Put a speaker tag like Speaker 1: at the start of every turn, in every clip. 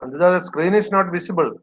Speaker 1: And the screen is not visible.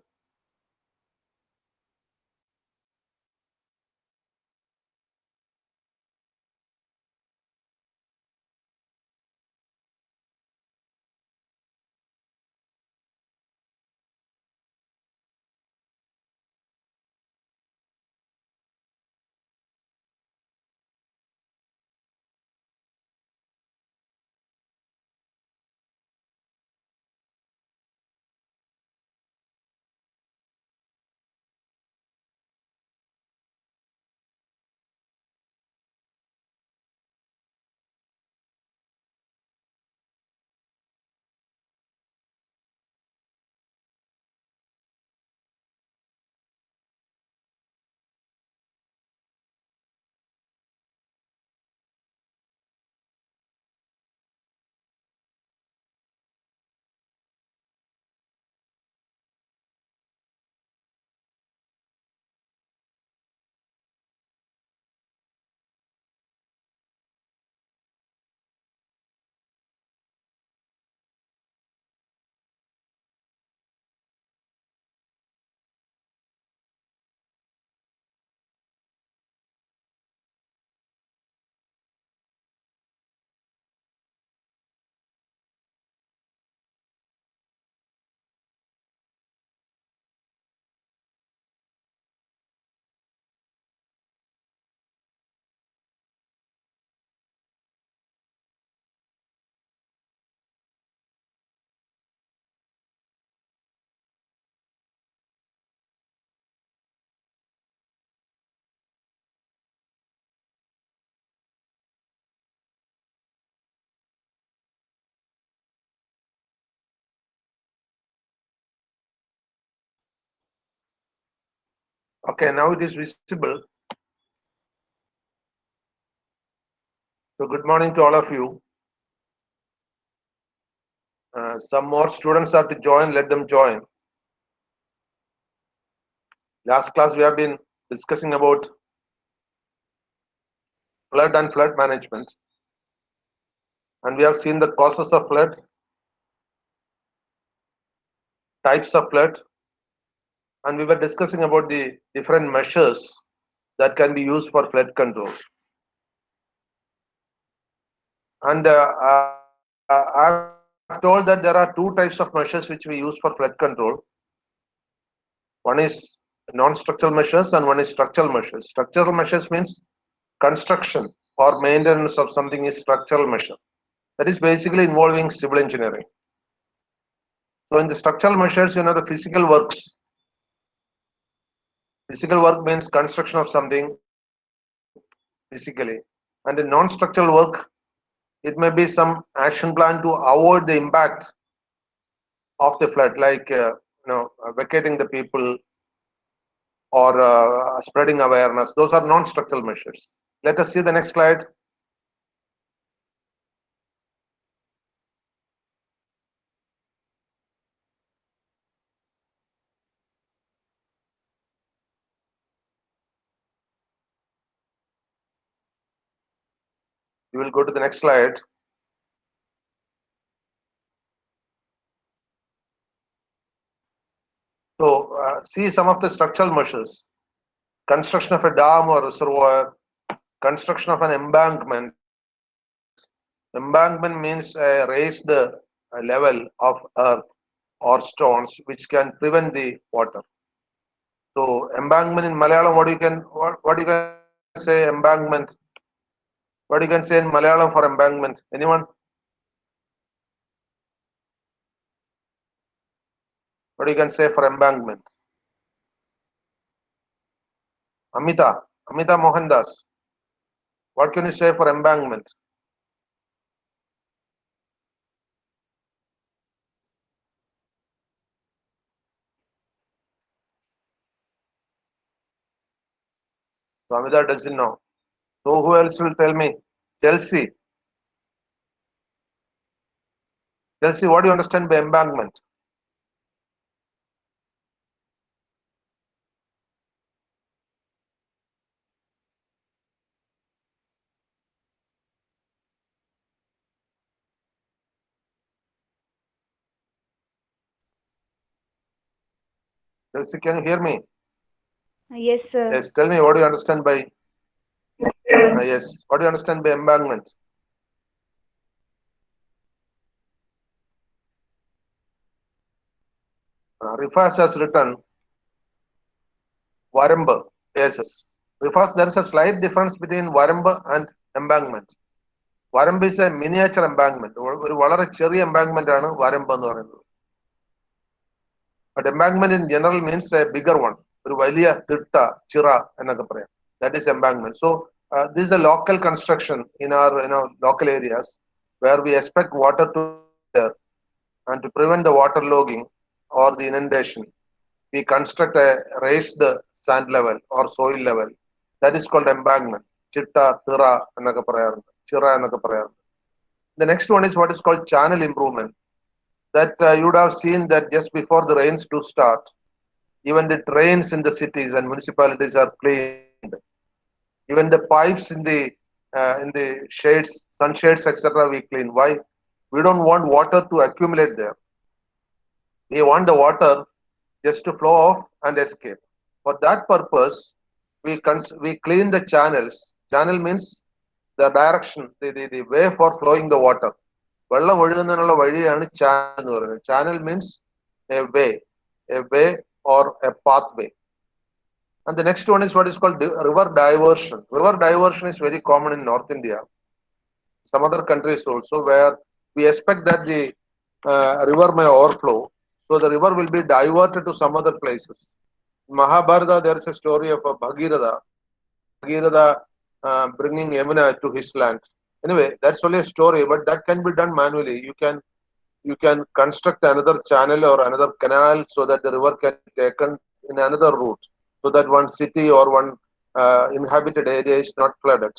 Speaker 1: Okay, now it is visible. So good morning to all of you. Some more students are to join. Let them join. Last class we have been discussing about flood and flood management, and we have seen the causes of flood, types of flood, and we were discussing about the different measures that can be used for flood control. And I've told that there are two types of measures which we use for flood control. One is non-structural measures and one is structural measures. Structural measures means construction or maintenance of something is structural measure. That is basically involving civil engineering. So in the structural measures, the physical works. Physical work means construction of something physically. And in non-structural work, it may be some action plan to avoid the impact of the flood, like vacating the people or spreading awareness. Those are non-structural measures. Let us see the next slide. We will go to the next slide. So see some of the structural measures. Construction of a dam or reservoir, construction of an embankment. Embankment means a raised level of earth or stones which can prevent the water. So embankment in Malayalam, what you can say embankment? What you can say in Malayalam for embankment? Anyone? What you can say for embankment? Amita Mohandas. What can you say for embankment? So Amita doesn't know. So who else will tell me? Chelsea. Chelsea, what do you understand by embankment? Chelsea, can you hear me?
Speaker 2: Yes, sir.
Speaker 1: Yes, tell me what do you understand by yes, what do you understand by embankment? Rifas has written Varambu. Yes, yes. Rifas, there is a slight difference between Varambu and embankment. Varambu is a miniature embankment. ഒരു വളരെ ചെറിയ embankment ആണ് വരമ്പ് എന്ന് പറയുന്നത്. But embankment in general means a bigger one. ഒരു വലിയ തിട്ട ചിറ എന്നൊക്കെ പറയാം. That is embankment. So this is a local construction in our local areas where we expect water to there and to prevent the water logging or the inundation. We construct a raised sand level or soil level. That is called embankment. Chitta, Tira, എന്നൊക്കെ പറയാറുണ്ട്. ചിറ എന്നൊക്കെ പറയാറുണ്ട്. The next one is what is called channel improvement. That you would have seen that just before the rains do start, even the drains in the cities and municipalities are cleaned. Even the pipes in the shades, sunshades, etc. We clean. Why? We don't want water to accumulate there. We want the water just to flow off and escape. For that purpose, we clean the channels. Channel means the direction, the way for flowing the water. വെള്ളം ഒഴുകുന്നതിനുള്ള വഴിയാണ് channel എന്ന് പറയുന്നത്. Channel means a way or a pathway. And the next one is what is called river diversion. River diversion is very common in North India, some other countries also, where we expect that the river may overflow. So the river will be diverted to some other places. In Mahabharata, there is a story of Bhagirath bringing Yamuna to his land. Anyway, that's only a story, but that can be done manually. You can construct another channel or another canal so that the river can be taken in another route, so that one city or one inhabited area is not flooded.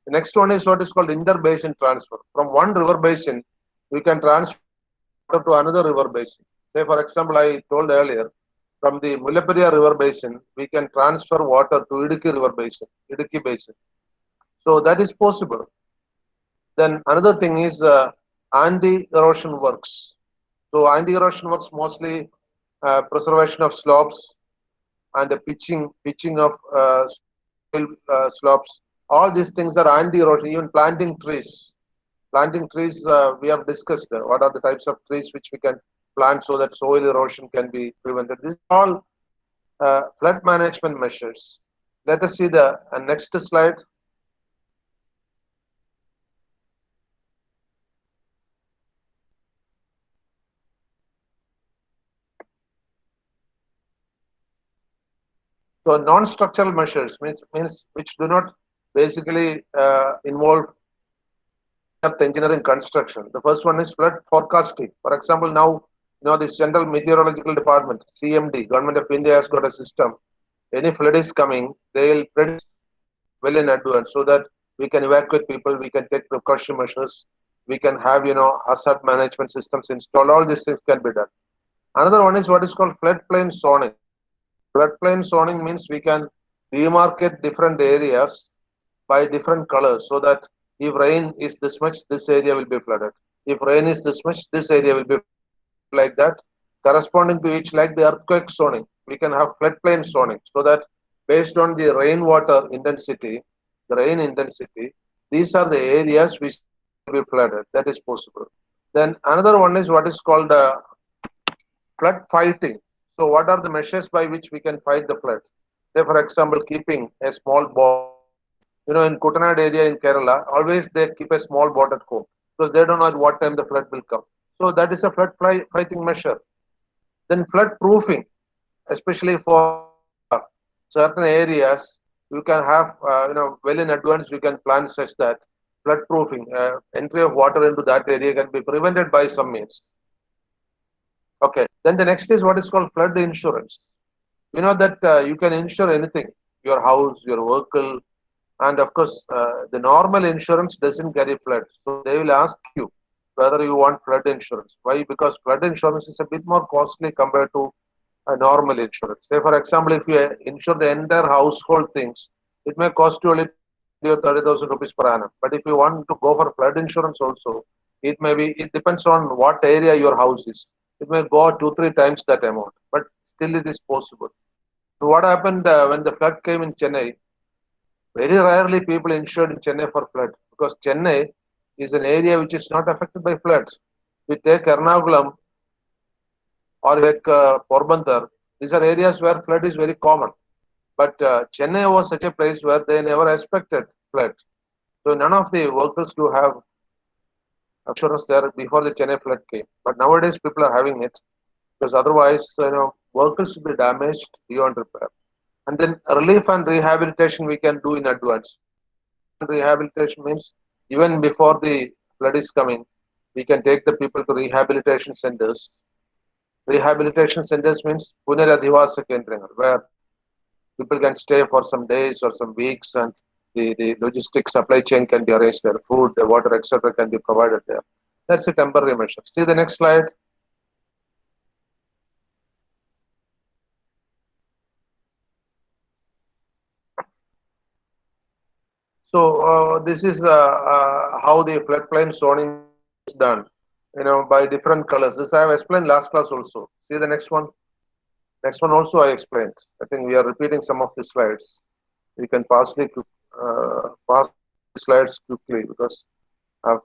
Speaker 1: The next one is what is called interbasin transfer. From one river basin, we can transfer water to another river basin. Say, for example, I told earlier, from the Mullaperiyar river basin, we can transfer water to Idukki river basin, Idukki basin. So that is possible. Then another thing is anti-erosion works. So anti-erosion works mostly preservation of slopes and the pitching of slopes. All these things are anti-erosion. Even planting trees. Planting trees, we have discussed what are the types of trees which we can plant so that soil erosion can be prevented. These are all flood management measures. Let us see the next slide. So non-structural measures means which do not basically involve depth engineering construction. The first one is flood forecasting. For example, now the Central Meteorological Department (CMD) Government of India has got a system. Any flood is coming, they will predict well in advance so that we can evacuate people, we can take precaution measures, we can have hazard management systems installed. All these things can be done. Another one is what is called floodplain zoning. Floodplain zoning means we can demarcate different areas by different colors so that if rain is this much, this area will be flooded. If rain is this much, this area will be like that. Corresponding to each, like the earthquake zoning, we can have floodplain zoning so that based on the rainwater intensity, the rain intensity, these are the areas which will be flooded. That is possible. Then another one is what is called flood fighting. So what are the measures by which we can fight the flood? Say, for example, keeping a small boat. In Kutanad area in Kerala, always they keep a small boat at home because they don't know at what time the flood will come. So that is a flood fighting measure. Then flood proofing, especially for certain areas, you can have, well in advance, you can plan such that flood proofing, entry of water into that area can be prevented by some means. Okay. Then the next is what is called flood insurance. You know that you can insure anything, your house, your vehicle, and of course, the normal insurance doesn't carry flood. So they will ask you whether you want flood insurance. Why? Because flood insurance is a bit more costly compared to a normal insurance. Say, for example, if you insure the entire household things, it may cost you only 20 or 30,000 rupees per annum. But if you want to go for flood insurance also, it depends on what area your house is. It may go 2-3 times that amount. But still it is possible. So what happened when the flood came in Chennai? Very rarely people insured in Chennai for flood because Chennai is an area which is not affected by floods. We take Ernakulam or like Porbandar, these are areas where flood is very common. But Chennai was such a place where they never expected flood. So none of the workers do have insurance there before the Chennai flood came. But nowadays people are having it because otherwise, workers will be damaged beyond repair. And then relief and rehabilitation we can do in advance. Rehabilitation means even before the flood is coming, we can take the people to rehabilitation centers. Rehabilitation centers means Punaradhivasa Kendrangal, where people can stay for some days or some weeks and the logistic supply chain can be arranged there, food, the water, etc. can be provided there. That's a temporary measure. See the next slide. So this is how the floodplain zoning is done, by different colors. This I have explained last class also. See the next one. Next one also I explained. I think we are repeating some of the slides. We can pass the slides quickly because I've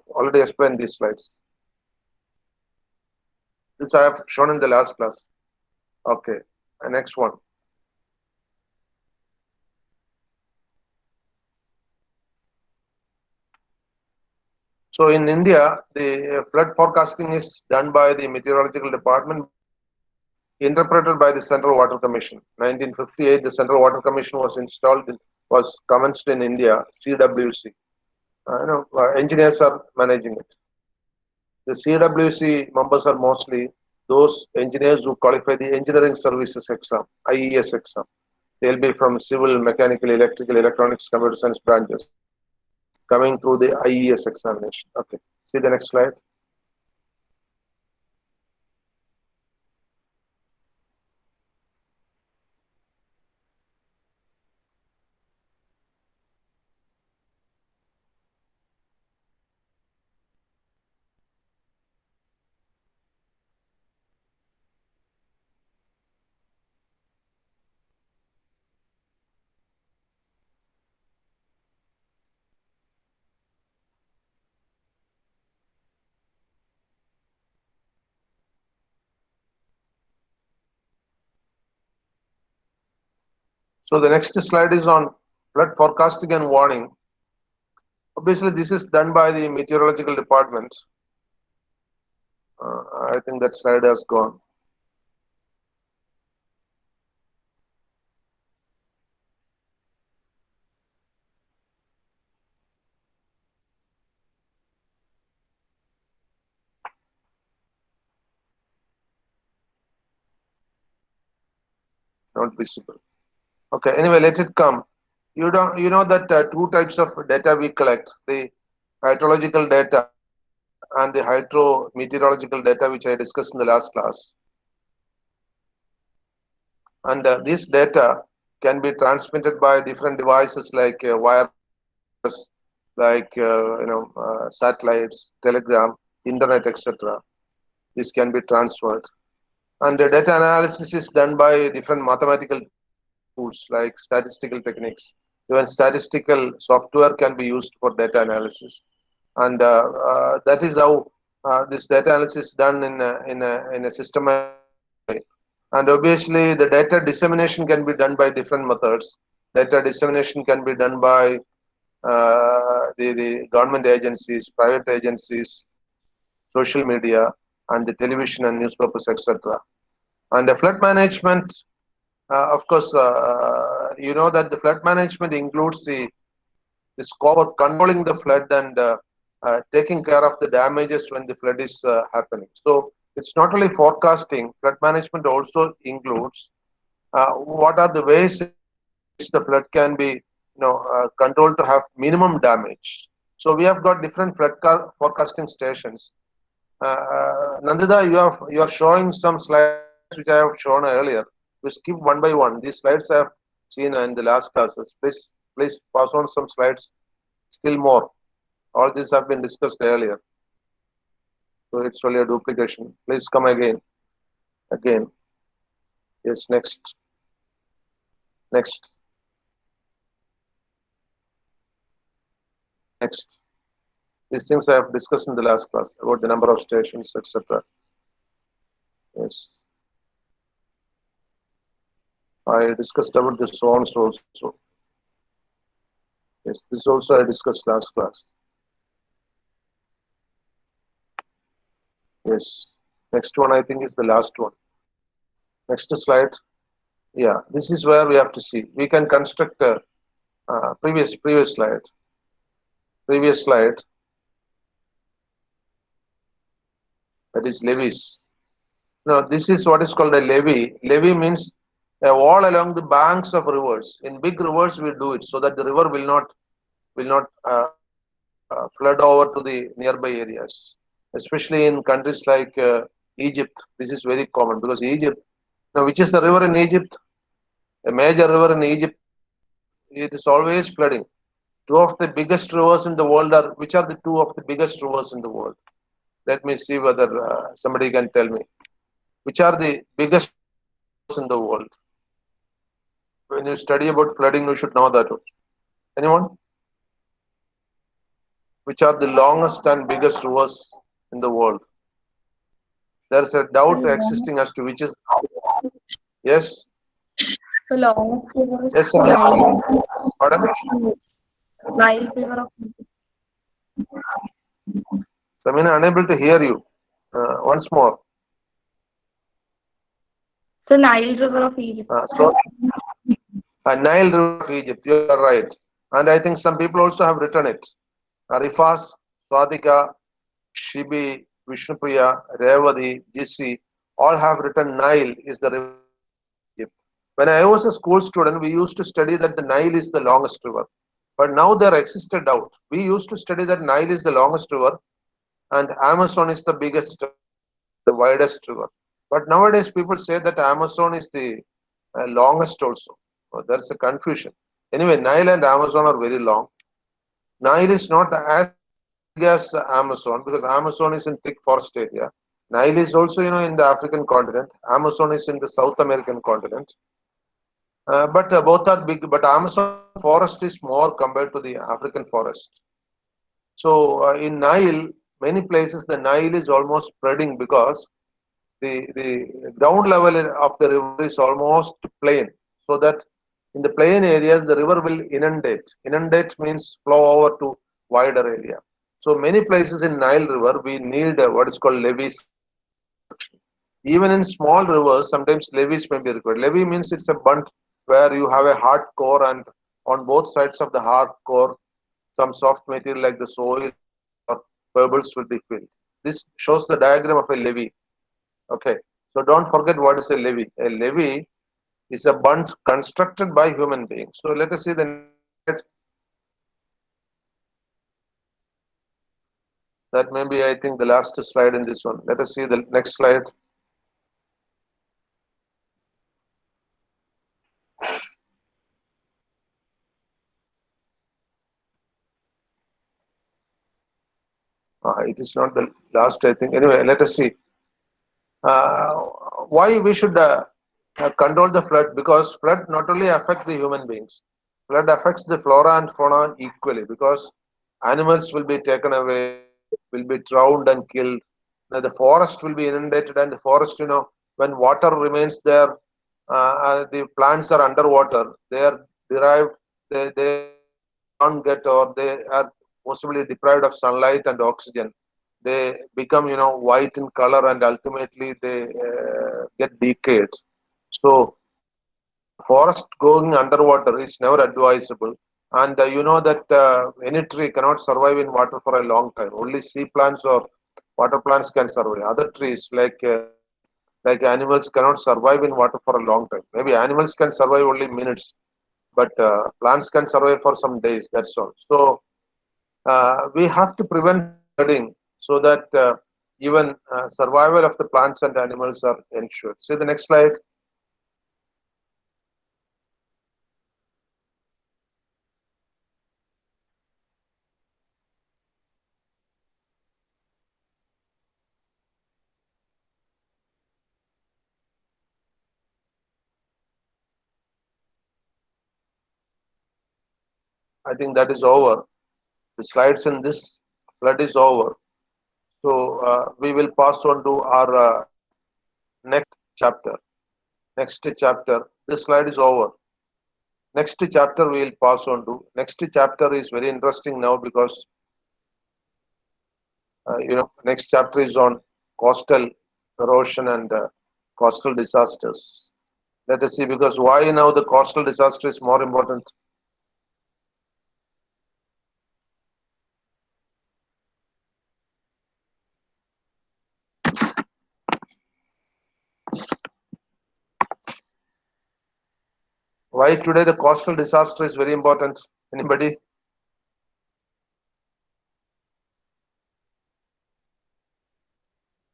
Speaker 1: already explained these slides. This I have shown in the last class. Okay, next one. So in India, the flood forecasting is done by the meteorological department, interpreted by the Central Water Commission. 1958, the Central Water Commission was commenced in India, CWC. Engineers are managing it. The CWC members are mostly those engineers who qualify the engineering services exam, IES exam. They'll be from civil, mechanical, electrical, electronics, computer science branches coming through the IES examination. Okay, see the next slide. So the next slide is on flood forecasting and warning. Obviously, this is done by the meteorological department. I think that slide has gone. Not visible. Okay, anyway, let it come. You know that two types of data we collect: the hydrological data and the hydrometeorological data, which I discussed in the last class. And this data can be transmitted by different devices like wireless, like satellites, telegram, internet, etc. This can be transferred. And the data analysis is done by different mathematical tools like statistical techniques. Even statistical software can be used for data analysis, and that is how this data analysis is done in a systematic way. And obviously, the data dissemination can be done by different methods. Data dissemination can be done by the government agencies, private agencies, social media, and the television and newspapers, etc. And the flood management, of course, you know that the flood management includes the scope of controlling the flood and taking care of the damages when the flood is happening. So it's not only forecasting, flood management also includes what are the ways in which the flood can be controlled to have minimum damage. So we have got different forecasting stations. Nandita, you are showing some slides which I have shown earlier. We skip one by one. These slides I have seen in the last classes. Please pass on some slides. Still more. All these have been discussed earlier. So it's only a duplication. Please come again. Yes, next. Next. Next. These things I have discussed in the last class about the number of stations, etc. Yes. I discussed about the zones also. Yes, this also I discussed last class. Yes. Next one I think is the last one. Next slide. Yeah, this is where we have to see. We can construct a previous slide. Previous slide. That is levees. Now this is what is called a levee. Levee means a wall along the banks of rivers. In big rivers we do it so that the river will not flood over to the nearby areas. Especially in countries like Egypt, this is very common because Egypt. Now, which is the river in Egypt? A major river in Egypt. It is always flooding. Two of the biggest rivers in the world are which are the two of the biggest rivers in the world? Let me see whether somebody can tell me which are the biggest rivers in the world. When you study about flooding, you should know that. Anyone? Which are the longest and biggest rivers in the world? There's a doubt
Speaker 3: long,
Speaker 1: existing as to which is yes.
Speaker 3: so long rivers,
Speaker 1: Yes, Samina.
Speaker 3: Nile,
Speaker 1: Pardon?
Speaker 3: Nile River of
Speaker 1: Samina, unable to hear you. Once more.
Speaker 3: so Nile River of Egypt.
Speaker 1: So, Nile River of Egypt. You are right. And I think some people also have written it. Rifas, Swadika, Shibi, Vishnupriya, Revadi, Jisi, all have written Nile is the river of Egypt. When I was a school student, we used to study that the Nile is the longest river. But now there exists a doubt. We used to study that Nile is the longest river and Amazon is the biggest, the widest river. But nowadays people say that Amazon is the longest also. There's a confusion. Anyway, Nile and Amazon are very long. Nile is not as big as Amazon because Amazon is in thick forest area. Nile is also, in the African continent. Amazon is in the South American continent. But both are big. But Amazon forest is more compared to the African forest. So in Nile, many places the Nile is almost spreading because the ground level of the river is almost plain. So that in the plain areas the river will inundate. Inundate means flow over to wider area. So many places in Nile River we need what is called levees. Even in small rivers, sometimes levees may be required. Levee means it's a bunt where you have a hard core and on both sides of the hard core, some soft material like the soil or pebbles will be filled. This shows the diagram of a levee. Okay, so don't forget what is a levee. A levee is a bunt constructed by human beings. So let us see the next. That may be, I think, the last slide in this one. Let us see the next slide. It is not the last, I think. Anyway, let us see. Uh, why we should control the flood? Because flood not only affect the human beings, flood affects the flora and fauna equally because animals will be taken away, will be drowned and killed. Now the forest will be inundated, and the forest, when water remains there, the plants are underwater. They are derived. They can't get or they are possibly deprived of sunlight and oxygen. They become white in color and ultimately they get decayed. So forest going underwater is never advisable. And you know that any tree cannot survive in water for a long time. Only sea plants or water plants can survive. Other trees like animals cannot survive in water for a long time. Maybe animals can survive only minutes, but plants can survive for some days. That's all. So we have to prevent flooding so that even survival of the plants and animals are ensured. See the next slide. I think that is over. The slides in this flood is over. So we will pass on to our next chapter. Next chapter. This slide is over. Next chapter we will pass on to. Next chapter is very interesting now because next chapter is on coastal erosion and coastal disasters. Let us see, because why now the coastal disaster is more important. Why today the coastal disaster is very important? Anybody?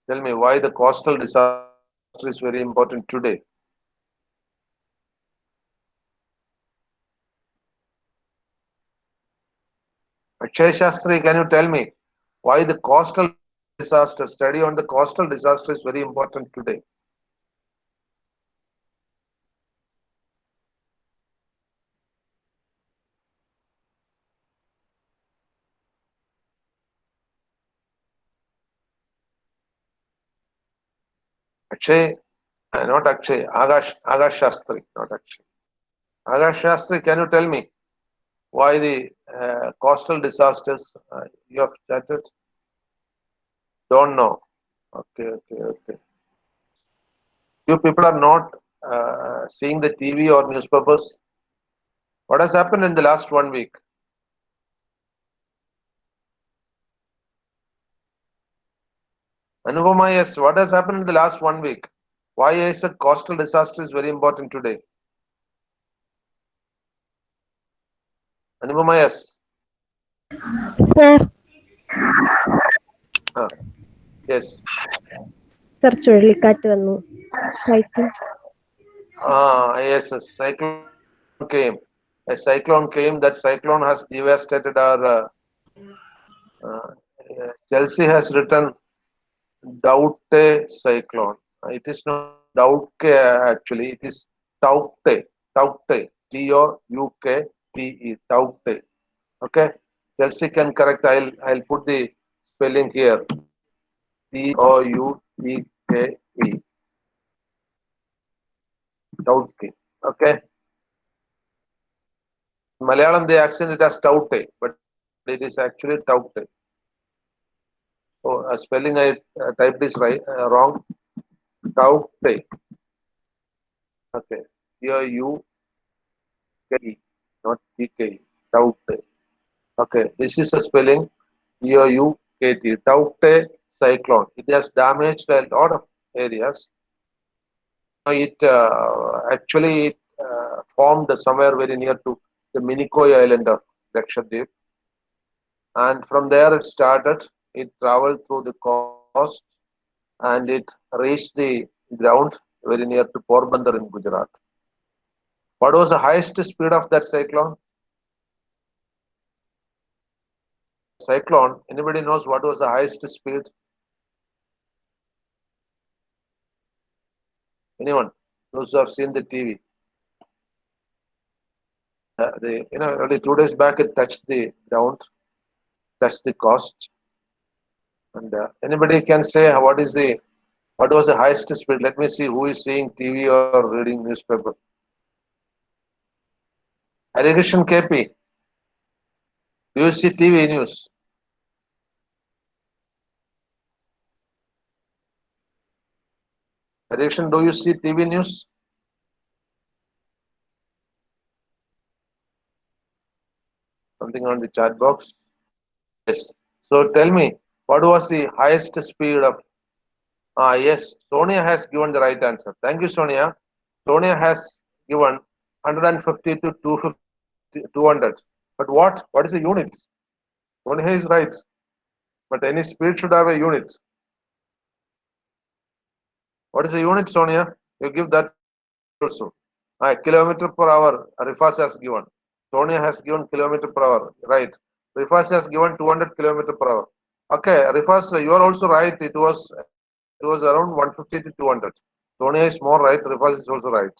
Speaker 1: Tell me why the coastal disaster is very important today. Akshay Shastri, can you tell me why the coastal disaster, study on the coastal disaster is very important today? Akshay, not Akshay, Agash Shastri, not Akshay. Agash Shastri, can you tell me why the coastal disasters you have chatted? Don't know. Okay. You people are not seeing the TV or newspapers. What has happened in the last 1 week? Anupama, yes, what has happened in the last 1 week? Why I said coastal disaster is very important today? Anupama, yes.
Speaker 2: Sir,
Speaker 1: Yes.
Speaker 2: sir, ചുഴലിക്കാറ്റ് വന്നു. Cyclone.
Speaker 1: Yes, a cyclone came. A cyclone came. That cyclone has devastated our. Chelsea has written Daute cyclone. It is not Dauke actually. It is Taukte. Taukte. Touke. Taukte. Okay. Chelsea can correct. I'll put the spelling here. Touke. Taukte. Okay. Malayalam they accent it as Taute, but it is actually Taukte. So spelling I typed is right wrong. Taukte. Okay. Here U-K-E, not T-K-E. Taukte. Okay. This is a spelling. Here U-K-T. Taukte cyclone. It has damaged a lot of areas. It actually formed somewhere very near to the Minicoy island of Lakshadweep. And from there it started. It traveled through the coast and it reached the ground very near to Porbandar in Gujarat. What was the highest speed of that cyclone? Cyclone, anybody knows what was the highest speed? Anyone? Those who have seen the TV. Only 2 days back it touched the ground, touched the coast. And anybody can say what was the highest speed? Let me see who is seeing TV or reading newspaper. Harikrishnan KP. Do you see TV news? Harikrishnan, do you see TV news? Something on the chat box. Yes. So tell me, what was the highest speed of? Yes, Sonia has given the right answer. Thank you, Sonia. Sonia has given 150 to 250, 200. But what? What is the unit? Sonia is right. But any speed should have a unit. What is the unit, Sonia? You give that also. Kilometer per hour, Rifas has given. Sonia has given kilometer per hour, right? Rifas has given 200 kilometer per hour. Okay, Rifas, you are also right. It was around 150 to 200. Sonia is more right. Rifas is also right.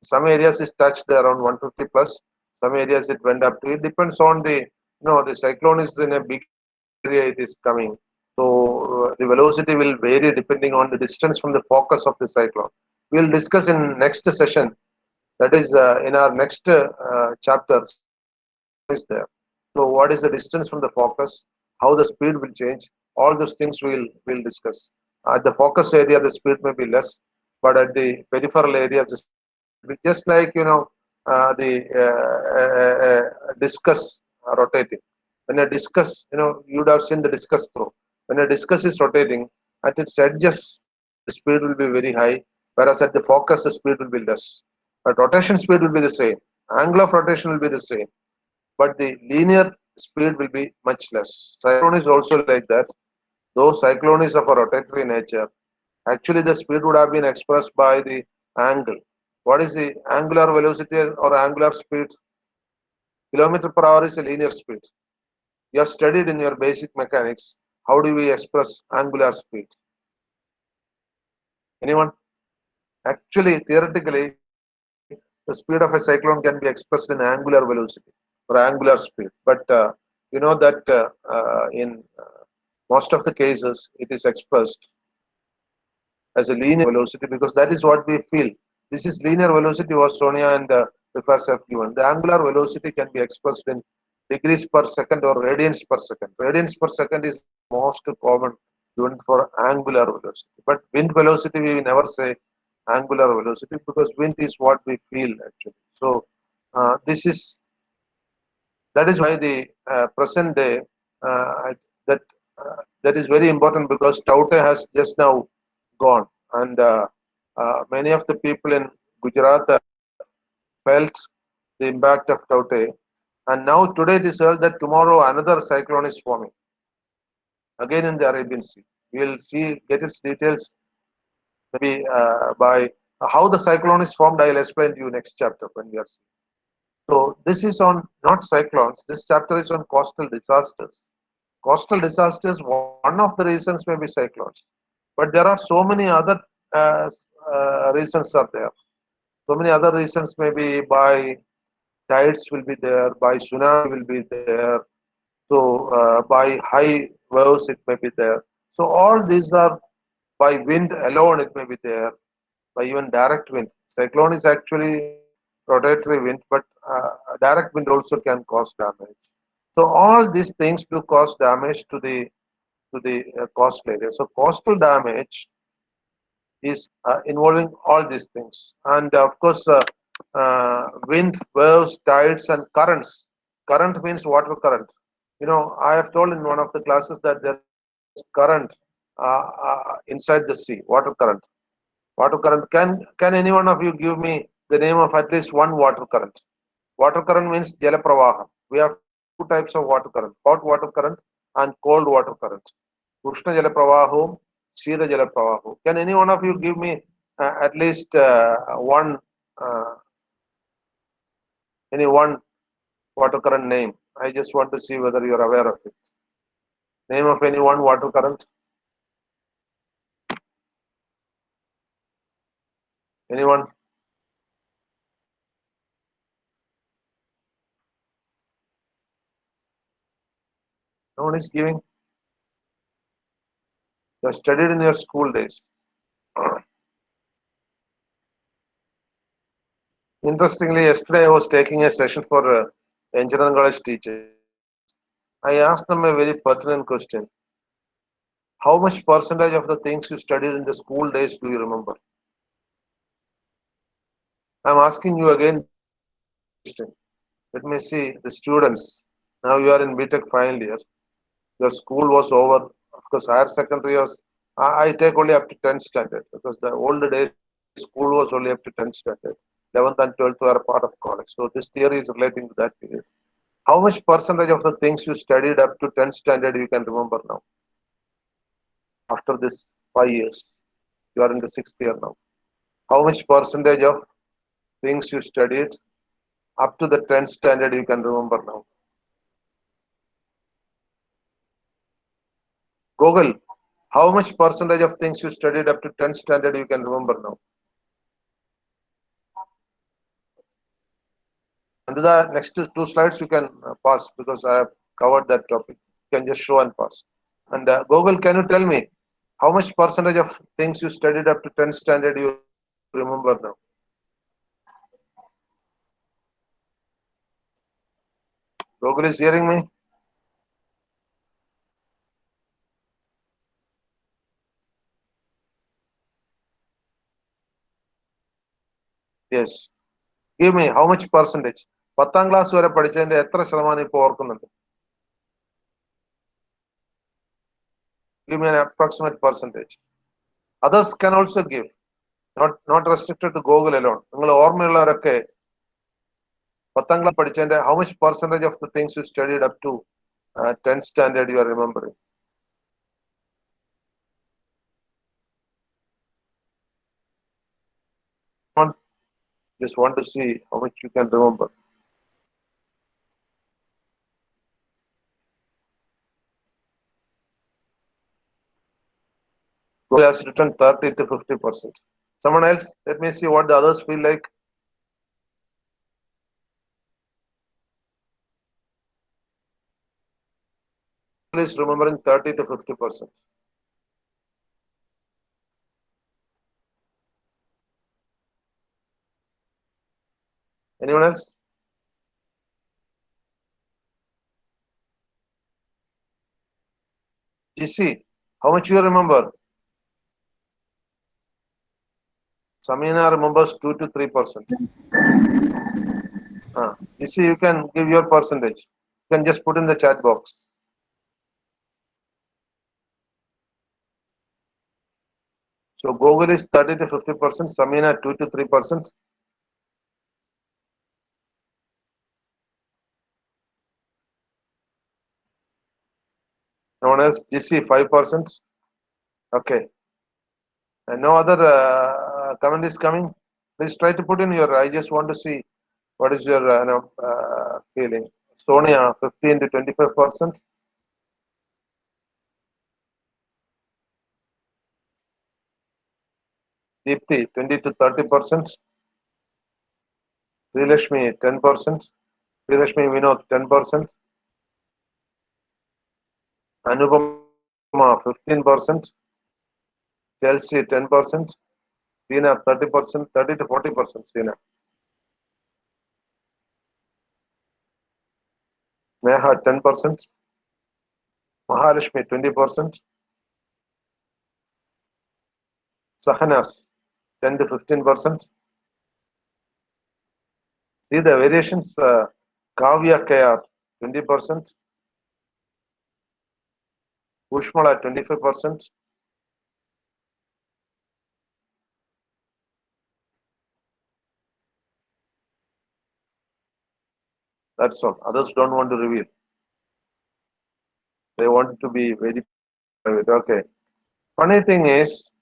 Speaker 1: Some areas is touched around 150 plus. Some areas it went up to. It depends on the cyclone is in a big area it is coming. So the velocity will vary depending on the distance from the focus of the cyclone. We'll discuss in next session. That is in our next chapter is there. So what is the distance from the focus? How the speed will change? All those things we'll discuss. At the focus area, the speed may be less, but at the peripheral areas, just like the discus rotating. When a discus, you would have seen the discus throw. When a discus is rotating, at its edges, the speed will be very high, whereas at the focus, the speed will be less. But rotation speed will be the same. Angle of rotation will be the same, but the linear speed will be much less. Cyclone is also like that. Though cyclone is of a rotatory nature, actually the speed would have been expressed by the angle. What is the angular velocity or angular speed? Kilometer per hour is a linear speed. You have studied in your basic mechanics. How do we express angular speed? Anyone? Actually, theoretically, the speed of a cyclone can be expressed in angular velocity or angular speed. But you know that in most of the cases, it is expressed as a linear velocity because that is what we feel. This is linear velocity what Sonia and Vikas have given. The angular velocity can be expressed in degrees per second or radians per second. Radians per second is most common given for angular velocity. But wind velocity, we never say angular velocity because wind is what we feel actually. So this is that is why the present day that that is very important because Taute has just now gone, and many of the people in Gujarat felt the impact of Taute. And now today it is heard that tomorrow another cyclone is forming again in the Arabian Sea. We will get its details maybe by how the cyclone is formed. I will explain to you next chapter when we are seeing. So this is on not cyclones. This chapter is on coastal disasters. Coastal disasters, one of the reasons may be cyclones, but there are so many other reasons are there. So many other reasons may be by tides will be there, by tsunami will be there, so by high waves it may be there. So all these are by wind alone it may be there, by even direct wind. Cyclone is actually rotatory wind, but direct wind also can cause damage. So all these things do cause damage to the coastal area. So coastal damage is involving all these things, and of course, wind, waves, tides, and currents. Current means water current. I have told in one of the classes that there is current inside the sea, water current. Water current. Can any one of you give me the name of at least one water current? Water current means jala pravaham. We have two types of water current: hot water current and cold water current. Ushna jala pravahum, Shida jala pravahum. Can any one of you give me at least one any one water current name? I just want to see whether you are aware of it. Name of any one water current? Anyone? No one is giving. You have studied in your school days. Interestingly, yesterday I was taking a session for engineering college teachers. I asked them a very pertinent question. How much percentage of the things you studied in the school days do you remember? I'm asking you again. Let me see the students. Now you are in BTech final year. Your school was over. Of course, higher secondary was. I take only up to 10th standard because the old days school was only up to 10th standard. 11th and 12th were a part of college. So this theory is relating to that period. How much percentage of the things you studied up to 10th standard you can remember now? After this 5 years, you are in the 6th year now. How much percentage of things you studied up to the 10th standard you can remember now? Google, how much percentage of things you studied up to 10th standard you can remember now? And the next 2 slides you can pass because I have covered that topic. You can just show and pass. And Google, can you tell me how much percentage of things you studied up to 10th standard you remember now? Google is hearing me? Yes. Give me how much percentage? 10th class വരെ പഠിച്ചതിന്റെ എത്ര ശതമാനം ഇപ്പോൾ ഓർക്കുന്നുണ്ട്? Give me an approximate percentage. Others can also give. Not restricted to Google alone. നിങ്ങൾ ഓർമ്മയുള്ളവരൊക്കെ 10th class പഠിച്ചതിന്റെ how much percentage of the things you studied up to 10th standard you are remembering? Just want to see how much you can remember. Google has written 30 to 50%. Someone else, let me see what the others feel like. Google is remembering 30 to 50%. Anyone else? GC, how much you remember? Samina remembers 2 to 3%. GC, you can give your percentage. You can just put in the chat box. So Google is 30 to 50%, Samina 2 to 3%. No one else? GC 5%. Okay. And no other comment is coming. Please try to put in your. I just want to see what is your feeling. Sonia 15 to 25%. Deepthi 20 to 30%. Srilashmi 10%. Srilashmi Vinod 10%. Anupama 15%. Chelsea 10%. Sina 30%, 30 to 40%. Sina. Neha 10%. Mahalashmi 20%. Sahanas 10 to 15%. See the variations. Kavya Kayar 20%. Ushmala 25%. That's all. Others don't want to reveal. They want to be very private. Okay. Funny thing is,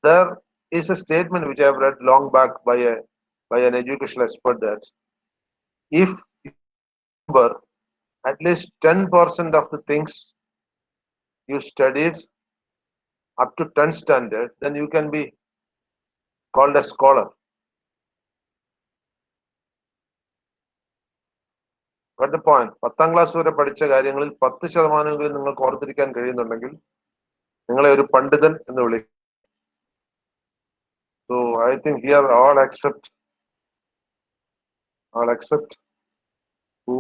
Speaker 1: there is a statement which I have read long back by an educational expert that if you remember at least 10% of the things you studied up to 10th standard, then you can be called a scholar. Got the point? 10th class വരെ പഠിച്ച കാര്യങ്ങളിൽ 10% നിങ്ങൾക്ക് ഓർത്തിരിക്കാൻ കഴിയുന്നുണ്ടെങ്കിൽ നിങ്ങളെ ഒരു പണ്ഡിതൻ എന്ന് വിളിക്കും. So I think here all accept who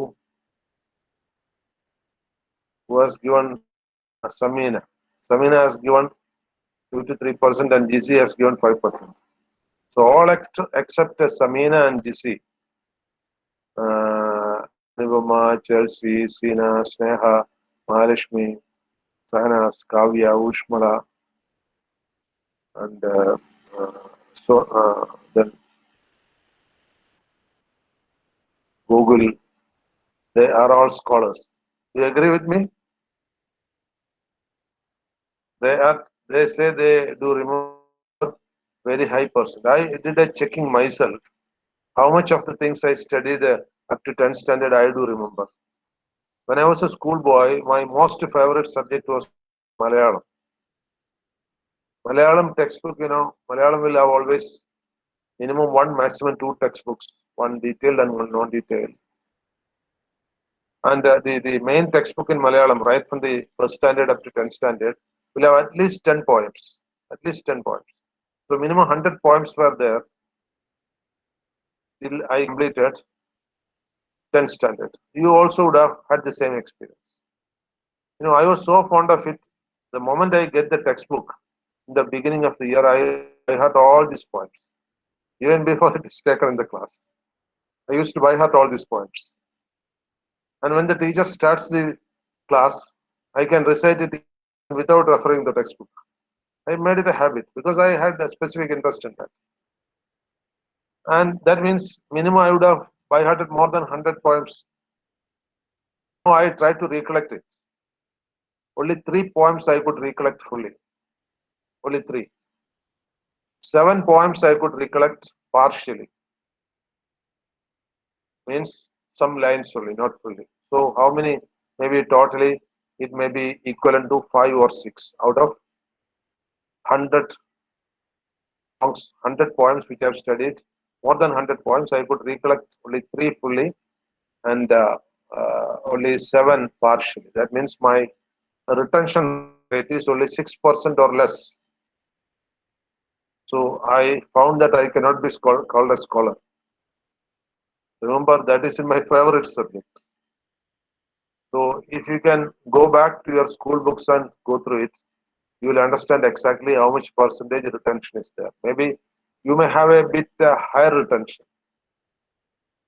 Speaker 1: has given Samina. Samina has given 2 to 3% and GC has given 5%. So all except Samina and GC. Nivama, Chelsea, Sina, Sneha, Mahalashmi, Sahanas, Kavya, Ushmala, and then Google. They are all scholars. Do you agree with me? They say they do remember very high percent. I did a checking myself. How much of the things I studied up to 10th standard I do remember. When I was a schoolboy, my most favorite subject was Malayalam. Malayalam textbook, Malayalam will have always minimum 1, maximum 2 textbooks one detailed and one non-detailed. And the main textbook in Malayalam, right from the first standard up to 10th standard, will have at least 10 poems. At least 10 poems. So minimum 100 poems were there till I completed 10th standard. You also would have had the same experience. I was so fond of it. The moment I get the textbook in the beginning of the year, I had all these poems. Even before it is taken in the class, I used to by heart all these poems. And when the teacher starts the class, I can recite it without referring the textbook. I made it a habit because I had a specific interest in that. And that means minimum I would have by hearted more than 100 poems. No, I tried to recollect it. Only 3 poems I could recollect fully. Only 3. 7 poems I could recollect partially. Means some lines only, not fully. So how many? Maybe totally it may be equivalent to 5 or 6 out of 100 songs, 100 poems which I have studied. More than 100 poems, I could recollect only 3 fully and only 7 partially. That means my retention rate is only 6% or less. So I found that I cannot be called a scholar. Remember, that is in my favorite subject. So if you can go back to your school books and go through it, you will understand exactly how much percentage retention is there. Maybe you may have a bit higher retention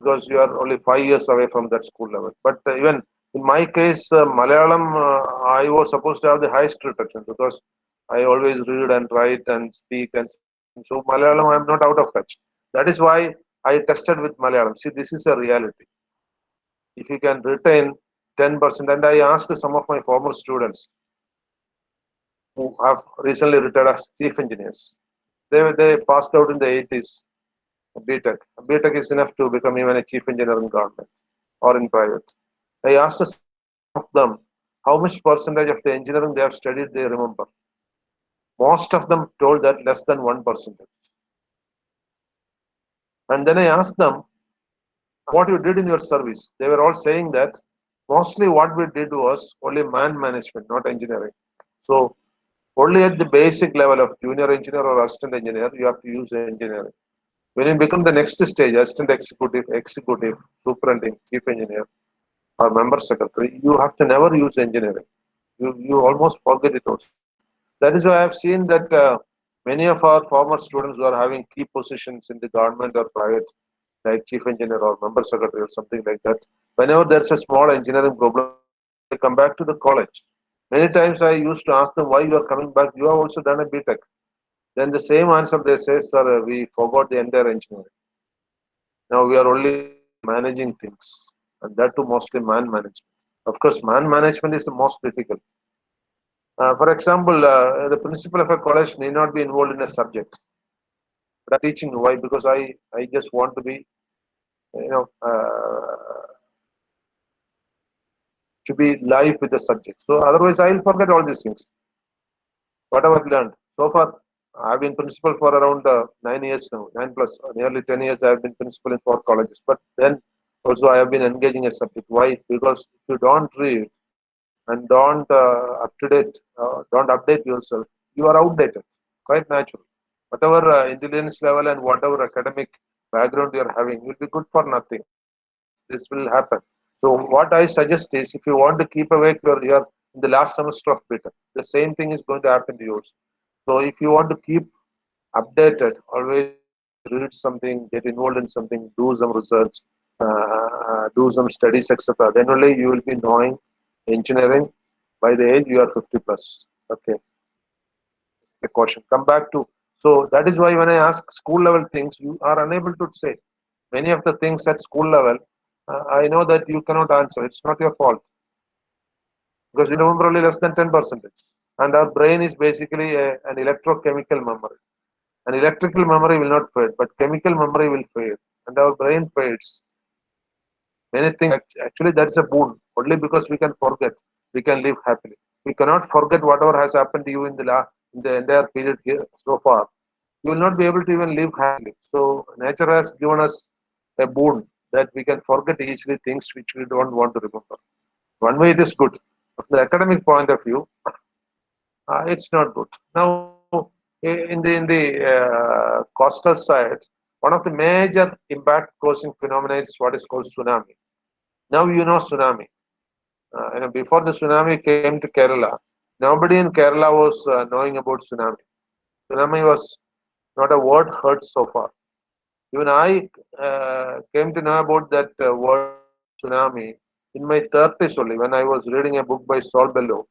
Speaker 1: because you are only 5 years away from that school level. But even in my case, Malayalam, I was supposed to have the highest retention because I always read and write and speak. And so Malayalam, I am not out of touch. That is why I tested with Malayalam. See, this is a reality. If you can retain 10%, and I asked some of my former students who have recently retired as chief engineers. They passed out in the 80s, BTech. BTech is enough to become even a chief engineer in government or in private. I asked some of them how much percentage of the engineering they have studied they remember. Most of them told that less than 1%. And then I asked them what you did in your service. They were all saying that mostly what we did was only man management, not engineering. So only at the basic level of junior engineer or assistant engineer, you have to use engineering. When you become the next stage, assistant executive, superintendent, chief engineer, or member secretary, you have to never use engineering. You almost forget it also. That is why I have seen that many of our former students who are having key positions in the government or private, like chief engineer or member secretary or something like that, whenever there's a small engineering problem, they come back to the college. Many times I used to ask them why you are coming back. You have also done a BTech. Then the same answer they say, sir, we forgot the entire engineering. Now we are only managing things, and that too mostly man management. Of course, man management is the most difficult. For example, the principal of a college need not be involved in a subject. But teaching, why? Because I just want to be, you know, to be live with the subject. So otherwise, I will forget all these things. Whatever I've learned so far, I've been principal for around 9 years now, 9 plus, nearly 10 years. I've been principal in 4 colleges. But then also I have been engaging a subject. Why? Because if you don't read and don't don't update yourself, you are outdated. Quite natural. Whatever intelligence level and whatever academic background you are having will be good for nothing. This will happen. So what I suggest is, if you want to keep awake your in the last semester of BTech, the same thing is going to happen to yours. So if you want to keep updated, always read something, get involved in something, do some research, do some studies, etc. Then only you will be knowing engineering by the age you are 50 plus. Okay, the question. Come back to, so that is why when I ask school level things, you are unable to say many of the things at school level. I know that you cannot answer. It's not your fault because you remember only less than 10%. And our brain is basically an electrochemical memory. An electrical memory will not fade, but chemical memory will fade, and our brain fades. Many things, actually, that's a boon. Only because we can forget, we can live happily. We cannot forget whatever has happened to you in the entire period here so far. You will not be able to even live happily. So nature has given us a boon that we can forget easily things which we don't want to remember. One way it is good. From the academic point of view, it's not good. Now, in the coastal side, one of the major impact causing phenomena is what is called tsunami. Now you know tsunami. Before the tsunami came to Kerala, nobody in Kerala was knowing about tsunami. Tsunami was not a word heard so far. Even I came to know about that word tsunami in my 30s only when I was reading a book by Sol Bello.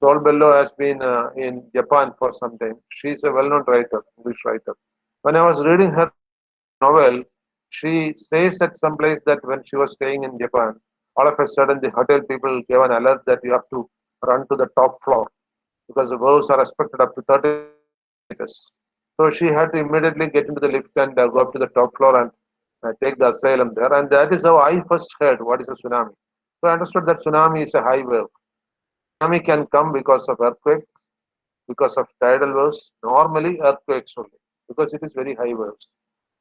Speaker 1: Sol Bello has been in Japan for some time. She's a well-known writer, English writer. When I was reading her novel, she says at some place that when she was staying in Japan, all of a sudden the hotel people gave an alert that you have to run to the top floor because the waves are expected up to 30 meters. So she had to immediately get into the lift and go up to the top floor and take the asylum there. And that is how I first heard what is a tsunami. So I understood that tsunami is a high wave. Tsunami can come because of earthquakes, because of tidal waves, normally earthquakes only, because it is very high waves.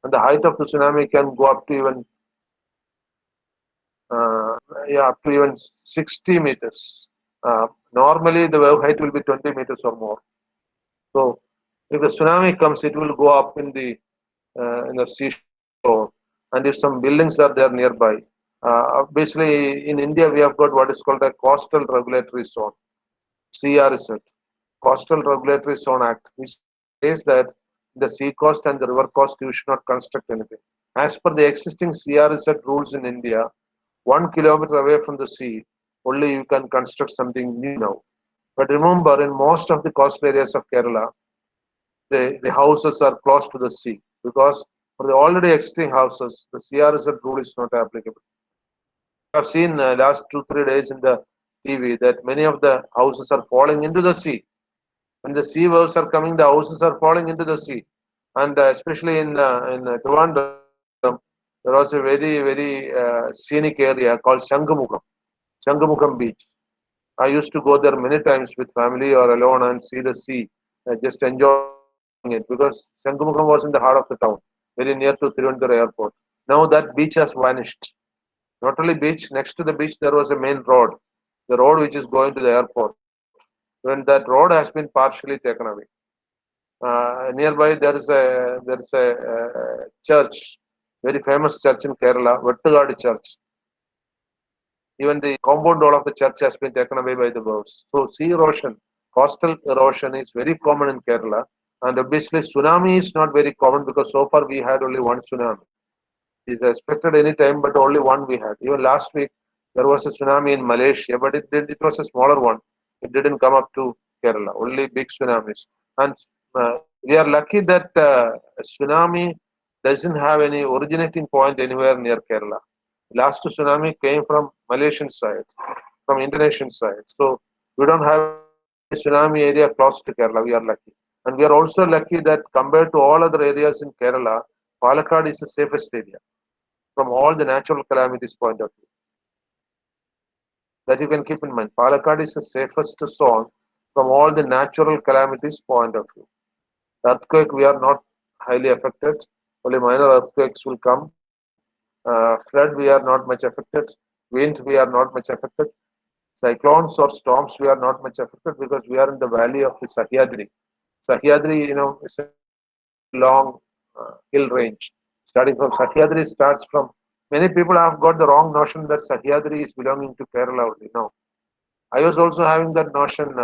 Speaker 1: And the height of the tsunami can go up to even uh, up to even 60 meters. Normally the wave height will be 20 meters or more. So if the tsunami comes, it will go up in the seashore, and if some buildings are there nearby. Basically, in India, we have got what is called a Coastal Regulatory Zone, CRZ, Coastal Regulatory Zone Act, which says that the sea coast and the river coast you should not construct anything. As per the existing CRZ rules in India, 1 kilometer away from the sea, only you can construct something new now. But remember, in most of the coastal areas of Kerala, the houses are close to the sea because for the already existing houses, the CRZ rule is not applicable. I've seen last 2 3 days in the TV that many of the houses are falling into the sea. When the sea waves are coming, the houses are falling into the sea. And especially in Trivandrum, there was a very scenic area called Shangamukam Beach. I used to go there many times with family or alone and see the sea, just enjoying it because Shangamukam was in the heart of the town, very near to Trivandrum airport. Now that beach has vanished. Not only beach, next to the beach there was a main road, the road which is going to the airport. When that road has been partially taken away, nearby there is a church, very famous church in Kerala, Vettugadu Church. Even the compound wall of the church has been taken away by the waves. So sea erosion, coastal erosion is very common in Kerala. And obviously tsunami is not very common because so far we had only one tsunami. It is expected any time, but only one we had. Even last week there was a tsunami in Malaysia, but it was a smaller one. It didn't come up to Kerala. Only big tsunamis. And we are lucky that tsunami doesn't have any originating point anywhere near Kerala. Last tsunami came from Malaysian side, from Indonesian side. So we don't have a tsunami area close to Kerala. We are lucky. And we are also lucky that compared to all other areas in Kerala, Palakkad is the safest area from all the natural calamities point of view. That you can keep in mind. Palakkad is the safest zone from all the natural calamities point of view. Earthquake, we are not highly affected. Only minor earthquakes will come. Flood, we are not much affected. Wind, we are not much affected. Cyclones or storms, we are not much affected because we are in the valley of the Sahyadri. Sahyadri, is a long hill range. Starting from Sahyadri starts from, many people have got the wrong notion that Sahyadri is belonging to Kerala only. No. I was also having that notion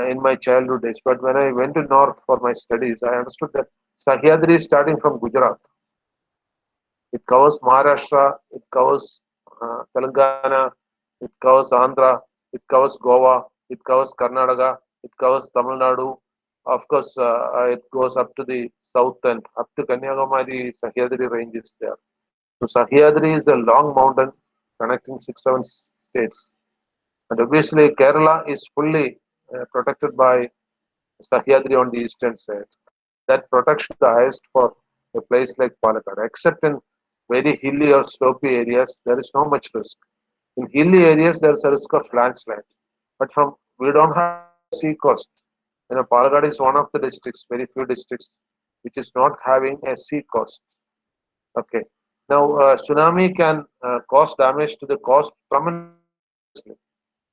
Speaker 1: in my childhood days, but when I went to north for my studies, I understood that Sahyadri is starting from Gujarat. It covers Maharashtra, it covers Telangana, it covers Andhra, it covers Goa, it covers Karnataka, it covers Tamil Nadu. Of course, it goes up to the south and up to Kanyakumari, Sahyadri range is there. So Sahyadri is a long mountain connecting 6 7 states. And obviously, Kerala is fully protected by Sahyadri on the eastern side. That protection is the highest for a place like Palakkad. Except in very hilly or slopy areas, there is no much risk. In hilly areas, there is a risk of landslide. But we don't have sea coast. Palakkad is one of the districts, very few districts, which is not having a sea coast. Okay. Now, tsunami can cause damage to the coast tremendously.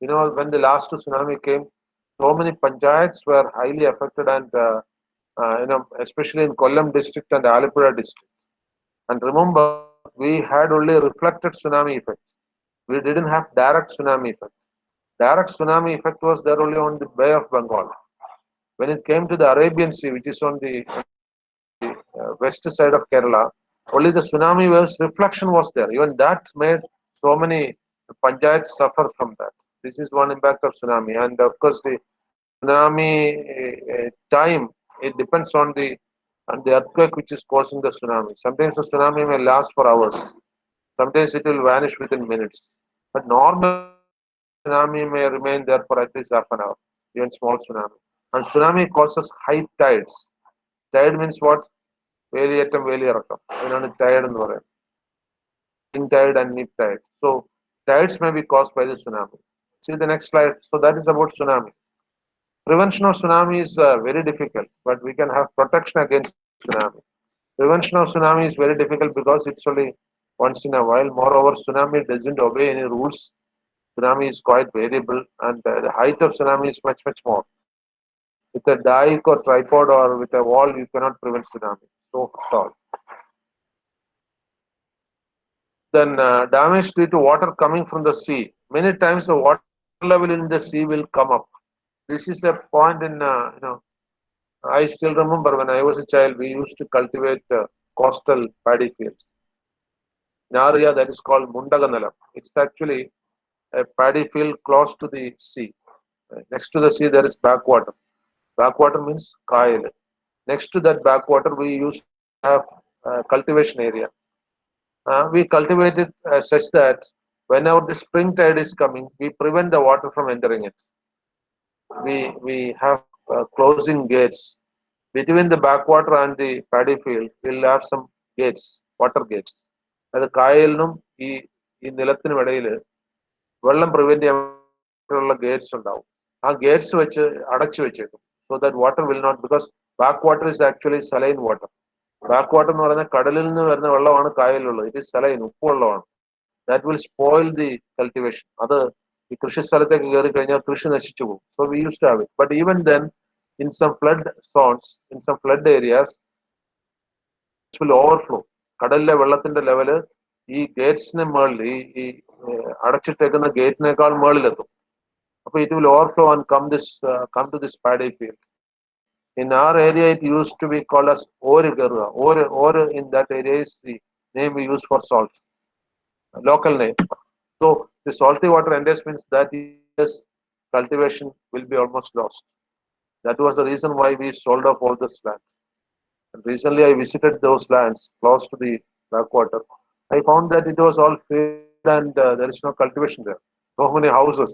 Speaker 1: When the last tsunami came, so many panchayats were highly affected, and especially in Kollam district and Alapura district. And remember, we had only reflected tsunami effect. We didn't have direct tsunami effect. Direct tsunami effect was there only on the Bay of Bengal. When it came to the Arabian Sea, which is on the west side of Kerala, only the tsunami waves reflection was there. Even that made so many panchayats suffer from that. This is one impact of tsunami, and of course the tsunami time, it depends on the earthquake which is causing the tsunami. Sometimes the tsunami may last for hours. Sometimes it will vanish within minutes. But normally tsunami may remain there for at least half an hour, even small tsunami. And tsunami causes high tides. Tide means what? വേലിയേറ്റം വേലിയിറക്കം അതിനാണ് tide എന്ന് പറയുന്നത്. King tide and neap tide. So tides may be caused by the tsunami. See the next slide. So that is about tsunami. Prevention of tsunami is very difficult, but we can have protection against tsunami. Prevention of tsunami is very difficult because it's only once in a while. Moreover, tsunami doesn't obey any rules. Tsunami is quite variable, and the height of tsunami is much, much more. With a dike or tripod or with a wall, you cannot prevent tsunami. So tall. Then damage due to water coming from the sea. Many times the water level in the sea will come up. This is a point in, I still remember when I was a child, we used to cultivate coastal paddy fields. In our area, that is called Mundaganalam. It's actually a paddy field close to the sea. Next to the sea, there is backwater. Backwater means Kail. Next to that backwater, we used to have cultivation area. We cultivate it such that whenever the spring tide is coming, we prevent the water from entering it. We have closing gates between the backwater and the paddy field. We'll have some gates, water gates. അത് കായലിനും ഈ നിലത്തിനും ഇടയിൽ വെള്ളം prevent ചെയ്യാനുള്ള Gates ഉണ്ടാവും. ആ Gates വെച്ച് അടച്ചു വെച്ചേക്കും. So that water will not, because backwater is actually saline water. Backwater എന്ന് പറയുന്നത് കടലിൽ നിന്ന് വരുന്ന വെള്ളമാണ് കായലിലുള്ളത്. ഇറ്റ് ഇസ് സലൈൻ, ഉപ്പുവെള്ളമാണ്. That will spoil the cultivation. അത് ഈ കൃഷി സ്ഥലത്തേക്ക് കയറി കഴിഞ്ഞാൽ കൃഷി നശിച്ചു പോകും. So we used to have it. But even then, in some flood zones, in some flood areas, it will overflow. കടലിലെ വെള്ളത്തിന്റെ ലെവല് ഈ ഗേറ്റ്സിന് മേളിൽ ഈ അടച്ചിട്ടേക്കുന്ന ഗേറ്റിനേക്കാൾ മേളിലെത്തും. അപ്പൊ it will overflow and come to this paddy field. In our area, it used to be called as Origarua. Or in that area is the name we use for salt, local name. So the salty water enters means that year's cultivation will be almost lost. That was the reason why we sold off all this land. And recently, I visited those lands close to the backwater. I found that it was all filled and there is no cultivation there. So many houses.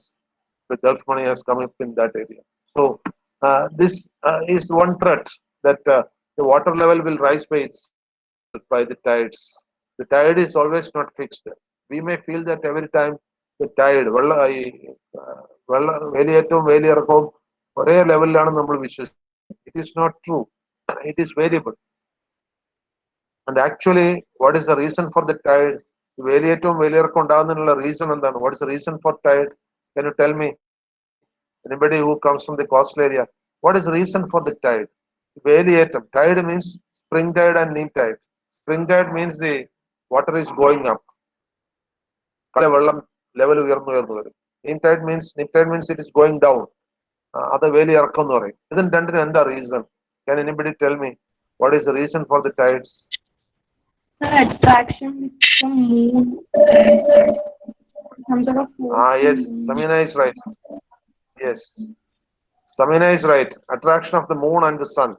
Speaker 1: The Gulf money has come up in that area. So this is one threat that the water level will rise by the tides. The tide is always not fixed. We may feel that every time the tide, വേലിയേറ്റവും വേലിയിറക്കവും ഒരേ ലെവലിലാണ് നമ്മൾ വിശ്വസിക്കുന്നത്. It is not true. It is variable. And actually, what is the reason for the tide? വേലിയേറ്റവും വേലിയിറക്കവും ഉണ്ടാകുന്നതിനുള്ള reason എന്താണ്? What is the reason for tide? Can you tell me? Anybody who comes from the coastal area, what is the reason for the tide? Veliatum. Tide means spring tide and neap tide. Spring tide means the water is going up. Level neap tide means it is going down. Other veliarkam എന്ന് പറയും. ഇതിന് രണ്ടിനും എന്താ reason? Can anybody tell me what is the reason for the tides?
Speaker 3: Attraction from moon. Some sort of
Speaker 1: Yes, Samina is right. Yes, Samina is right. Attraction of the moon and the sun.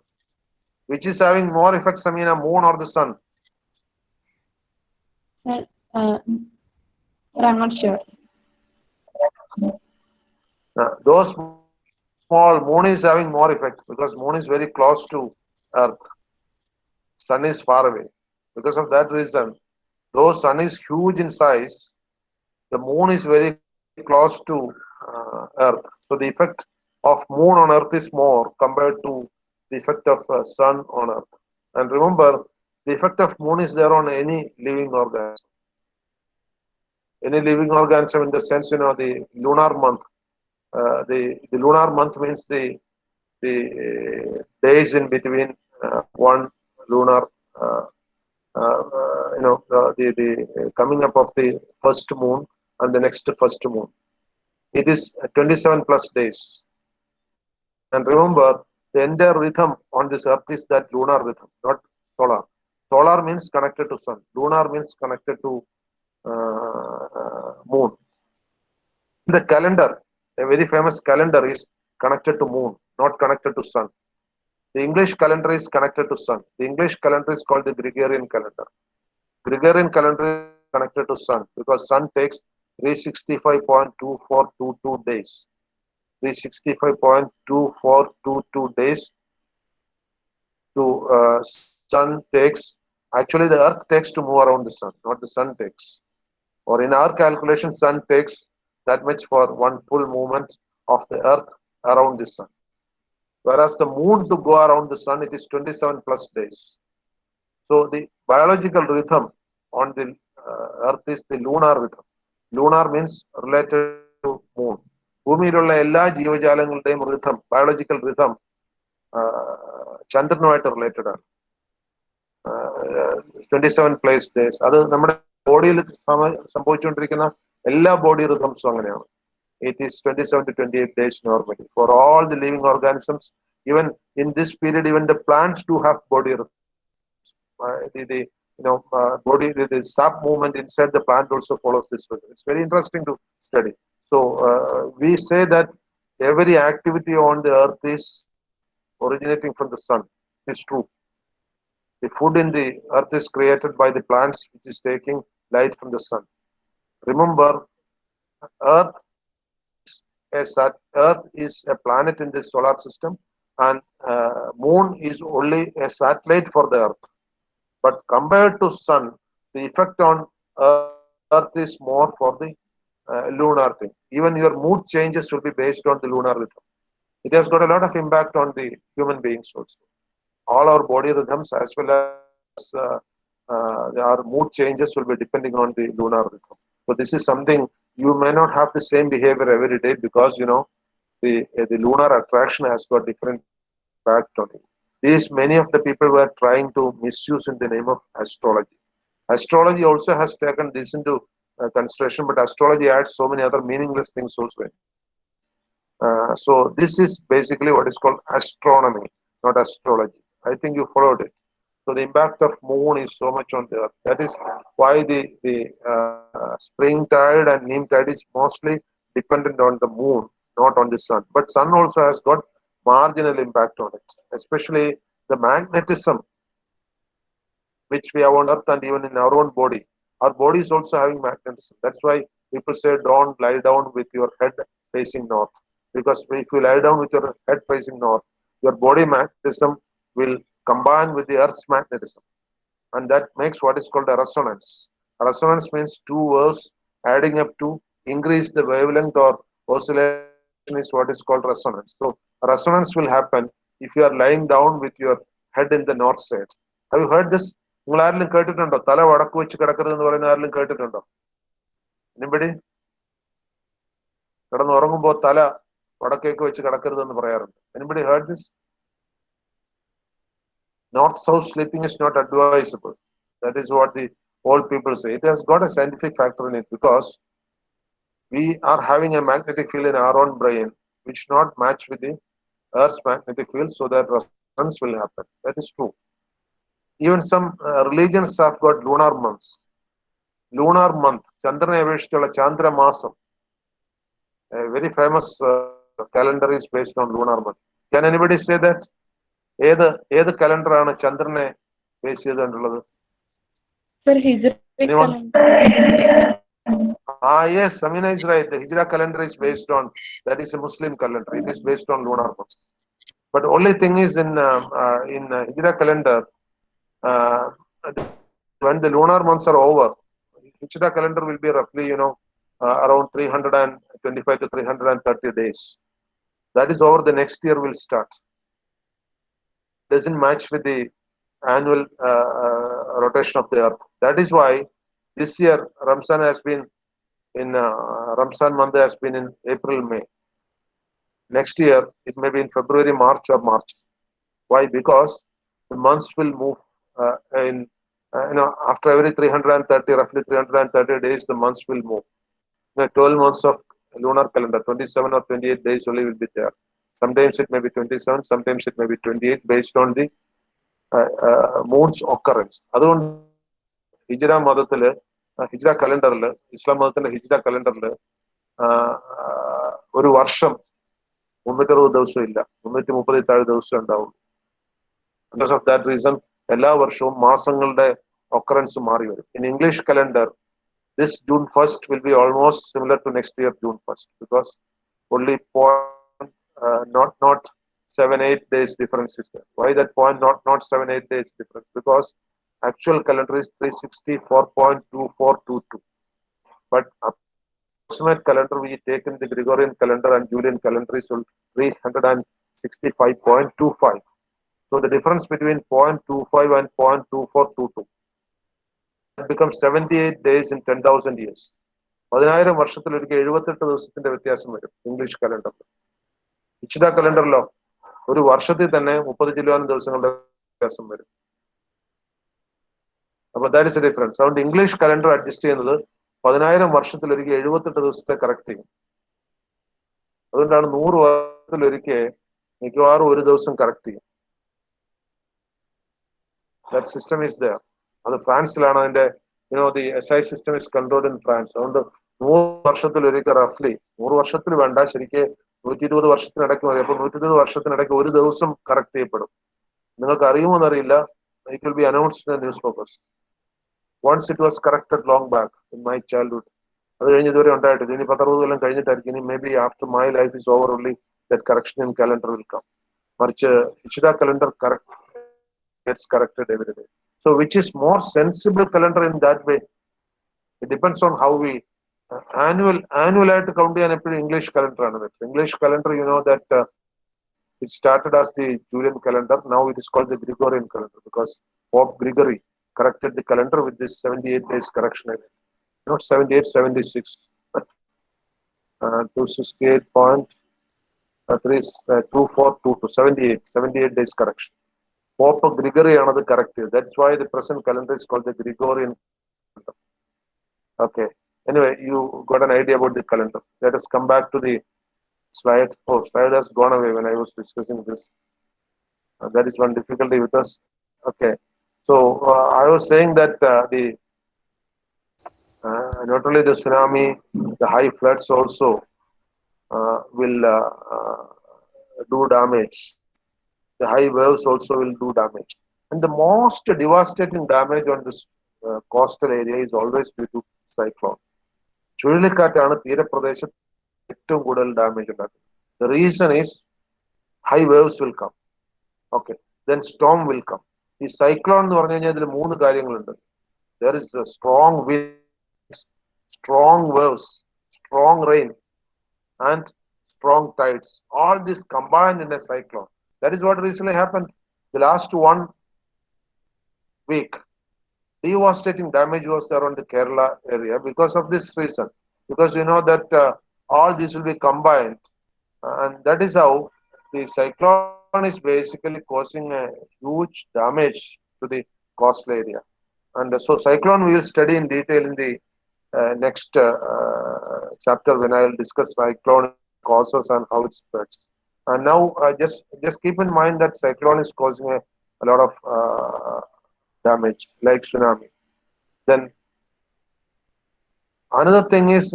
Speaker 1: Which is having more effect, Samina, moon or the sun?
Speaker 3: I'm not sure.
Speaker 1: Those small, moon is having more effect because moon is very close to earth. Sun is far away. Because of that reason, though sun is huge in size, the moon is very close to earth. So the effect of moon on earth is more compared to the effect of sun on earth. And remember, the effect of moon is there on any living organism. Any living organism in the sense, the lunar month. The lunar month means the days in between one lunar, uh, the coming up of the first moon and the next first moon. It is 27 plus days. And remember, the entire rhythm on this earth is that lunar rhythm, not solar. Solar means connected to sun. Lunar means connected to moon. The calendar, a very famous calendar, is connected to moon, not connected to sun. The English calendar is connected to sun. The English calendar is called the Gregorian calendar. Gregorian calendar is connected to sun because sun takes 365.2422 days. 365.2422 days to sun takes, actually the earth takes to move around the sun, not the sun takes. Or in our calculation, sun takes that much for one full movement of the earth around the sun. Whereas the moon to go around the sun, it is 27 plus days. So the biological rhythm on the earth is the lunar rhythm. Lunar means related to moon. ഭൂമിയിലുള്ള എല്ലാ ജീവജാലങ്ങളുടെയും rhythm, biological rhythm, ചന്ദ്രനുമായിട്ട് related ആണ്. 27 place days. അത് നമ്മുടെ ബോഡിയിൽ സംഭവിച്ചുകൊണ്ടിരിക്കുന്ന എല്ലാ body റിതംസും അങ്ങനെയാണ്. It is 27 to 28 days normally for all the living organisms. Even in this period, even the plants do have body rhythm. The sap movement inside the plant also follows this rhythm. It's very interesting to study. So we say that every activity on the earth is originating from the sun. It's true. The food in the earth is created by the plants, which is taking light from the sun. Remember, Earth is a planet in the solar system, and Moon is only a satellite for the Earth. But compared to Sun, the effect on Earth is more for the lunar thing. Even your mood changes will be based on the lunar rhythm. It has got a lot of impact on the human beings also. All our body rhythms as well as our mood changes will be depending on the lunar rhythm. So this is something you may not have the same behavior every day because the lunar attraction has got different impact on you. These many of the people were trying to misuse in the name of astrology. Astrology also has taken this into consideration, but astrology adds so many other meaningless things also. So this is basically what is called astronomy, not astrology. I think you followed it. So the impact of moon is so much on the earth. That is why the spring tide and neem tide is mostly dependent on the moon, not on the sun. But sun also has got marginal impact on it, especially the magnetism which we have on earth and even in our own body. Our body is also having magnetism. That's why people say don't lie down with your head facing north. Because if you lie down with your head facing north, your body magnetism will combine with the earth's magnetism. And that makes what is called a resonance. A resonance means two waves adding up to increase the wavelength or oscillation is what is called resonance. So a resonance will happen if you are lying down with your head in the north side. Have you heard this? നിങ്ങൾ ആരെങ്കിലും കേട്ടിട്ടുണ്ടോ തല വടക്ക് വെച്ച് കിടക്കരുത് എന്ന് പറയുന്ന ആരെങ്കിലും കേട്ടിട്ടുണ്ടോ? Anybody? കിടന്ന് ഉറങ്ങുമ്പോൾ തല വടക്കേക്ക് വെച്ച് കിടക്കരുത് എന്ന് പറയാറുണ്ട്. Anybody heard this? North-south sleeping is not advisable. That is what the old people say. It has got a scientific factor in it because we are having a magnetic field in our own brain which not match with the Earth's magnetic field, so that resonance will happen. That is true. Even some religions have got lunar months. Lunar month, Chandrane Aveshtulla Chandra Masam. A very famous calendar is based on lunar month. Can anybody say that? ഏത് കലണ്ടറാണ് ചന്ദ്രനെ base ചെയ്തുകൊണ്ടുള്ളത്?
Speaker 3: Sir, Hijra
Speaker 1: Anyone?
Speaker 3: calendar.
Speaker 1: Yes, Amina is right. The Hijra calendar is based on, that is a Muslim calendar. It is based on lunar months. But only thing is in Hijra calendar, when the lunar months are over, Hijra calendar will be roughly, around 325 to 330 days. That is over. The next year will start. Doesn't match with the annual rotation of the earth. That is why this year Ramzan has been in Ramzan month has been in April, May. Next year it may be in February, March or March. Why? Because the months will move in after every 330, roughly 330 days, the months will move. 12 months of lunar calendar, 27 or 28 days only will be there. Sometimes it may be 27, sometimes it may be 28 based on the moon's occurrence. അതുകൊണ്ട് ഹിജ്റ മതത്തില് ഹിജ്റ കലണ്ടറിൽ ഇസ്ലാം മതത്തിന്റെ ഹിജ്റ കലണ്ടറിൽ ഒരു വർഷം 360 ദിവസം ഇല്ല, 330 താഴെ ദിവസം ഉണ്ടാവും. Because of that reason, എല്ലാ വർഷവും മാസങ്ങളുടെ occurrence മാറി വരും. In English calendar, this June 1st will be almost similar to next year June 1st because only not 7-8 days difference is there. Why that point not 7-8 days difference? Because actual calendar is 364.2422, but approximate calendar we take in the Gregorian calendar and Julian calendar is 365.25. So the difference between 0.25 and 0.2422 becomes 78 days in 10,000 years. 10,000 വർഷത്തിലൊരിക്കൽ 78 ദിവസത്തിന്റെ വ്യത്യാസം വരും English കലണ്ടറിൽ. ഹിജ്റ കലണ്ടറിലോ ഒരു വർഷത്തിൽ തന്നെ 30 ചില്ലുവാനും ദിവസങ്ങളുടെ വ്യത്യാസം വരും. അപ്പൊ ദാറ്റ് ഇസ് എ ഡിഫറൻസ്. അതുകൊണ്ട് ഇംഗ്ലീഷ് കലണ്ടർ അഡ്ജസ്റ്റ് ചെയ്യുന്നത് 10,000 വർഷത്തിലൊരിക്കൽ 78 ദിവസത്തെ കറക്റ്റ് ചെയ്യും. അതുകൊണ്ടാണ് 100 വർഷത്തിലൊരിക്കൽ മിക്കവാറും ഒരു ദിവസം കറക്റ്റ് ചെയ്യും. That system is there. അത് ഫ്രാൻസിലാണ് അതിന്റെ the SI system is controlled in France. അതുകൊണ്ട് 100 വർഷത്തിലൊരിക്കൽ റഫ്ലി 100 വർഷത്തിൽ വേണ്ട, ശരിക്ക് 120 വർഷത്തിനിടയ്ക്ക് മതി. അപ്പൊ 120 വർഷത്തിനിടയ്ക്ക് ഒരു ദിവസം കറക്റ്റ് ചെയ്യപ്പെടും. നിങ്ങൾക്ക് അറിയുമോന്നറിയില്ല, it will be announced in newspapers. Once it was corrected long back in my childhood. അത് കഴിഞ്ഞ് ഇതുവരെ ഉണ്ടായിട്ടില്ല. ഇനി 10-60 കൊല്ലം കഴിഞ്ഞിട്ടായിരിക്കും. ഇനി may be after my life is over only that correction in calendar will come. മറിച്ച് ഹിജ്റ calendar gets corrected every day. So which is more sensible calendar in that way? It depends on how we annual ആയിട്ട് count ചെയ്യാൻ എപ്പോഴും English calendar ആണ് പറ്റുന്നത്. English calendar, you know that it started as the Julian calendar. Now it is called the Gregorian calendar because Pope Gregory corrected the calendar with this 78 days correction in it. Not 78, 76. 268.2422, 78 days correction. Pope Gregory another corrected. That's why the present calendar is called the Gregorian calendar. Okay. Anyway, you got an idea about the calendar. Let us come back to the slide. Oh, slide has gone away when I was discussing this. That is one difficulty with us. Okay. So I was saying that not only the tsunami, the high floods also will do damage. The high waves also will do damage. And the most devastating damage on this coastal area is always due to cyclone. ചുഴലിക്കാറ്റാണ് തീരപ്രദേശത്ത് ഏറ്റവും കൂടുതൽ damage ഉണ്ടാക്കുന്നത്. The reason is high waves will come. Okay. Then storm will come. ഈ cyclone എന്ന് പറഞ്ഞു കഴിഞ്ഞാൽ ഇതിൽ 3 കാര്യങ്ങളുണ്ട്. There is a strong wind, strong waves, strong rain, and strong tides. All this combined in a cyclone. That is what recently happened. The last 1 week, devastating damage was there on the Kerala area because of this reason. Because you know that all this will be combined, and that is how the cyclone is basically causing a huge damage to the coastal area. And so cyclone we will study in detail in the next chapter when I will discuss cyclone causes and how it spreads. And now just keep in mind that cyclone is causing a lot of damage like tsunami. Then another thing is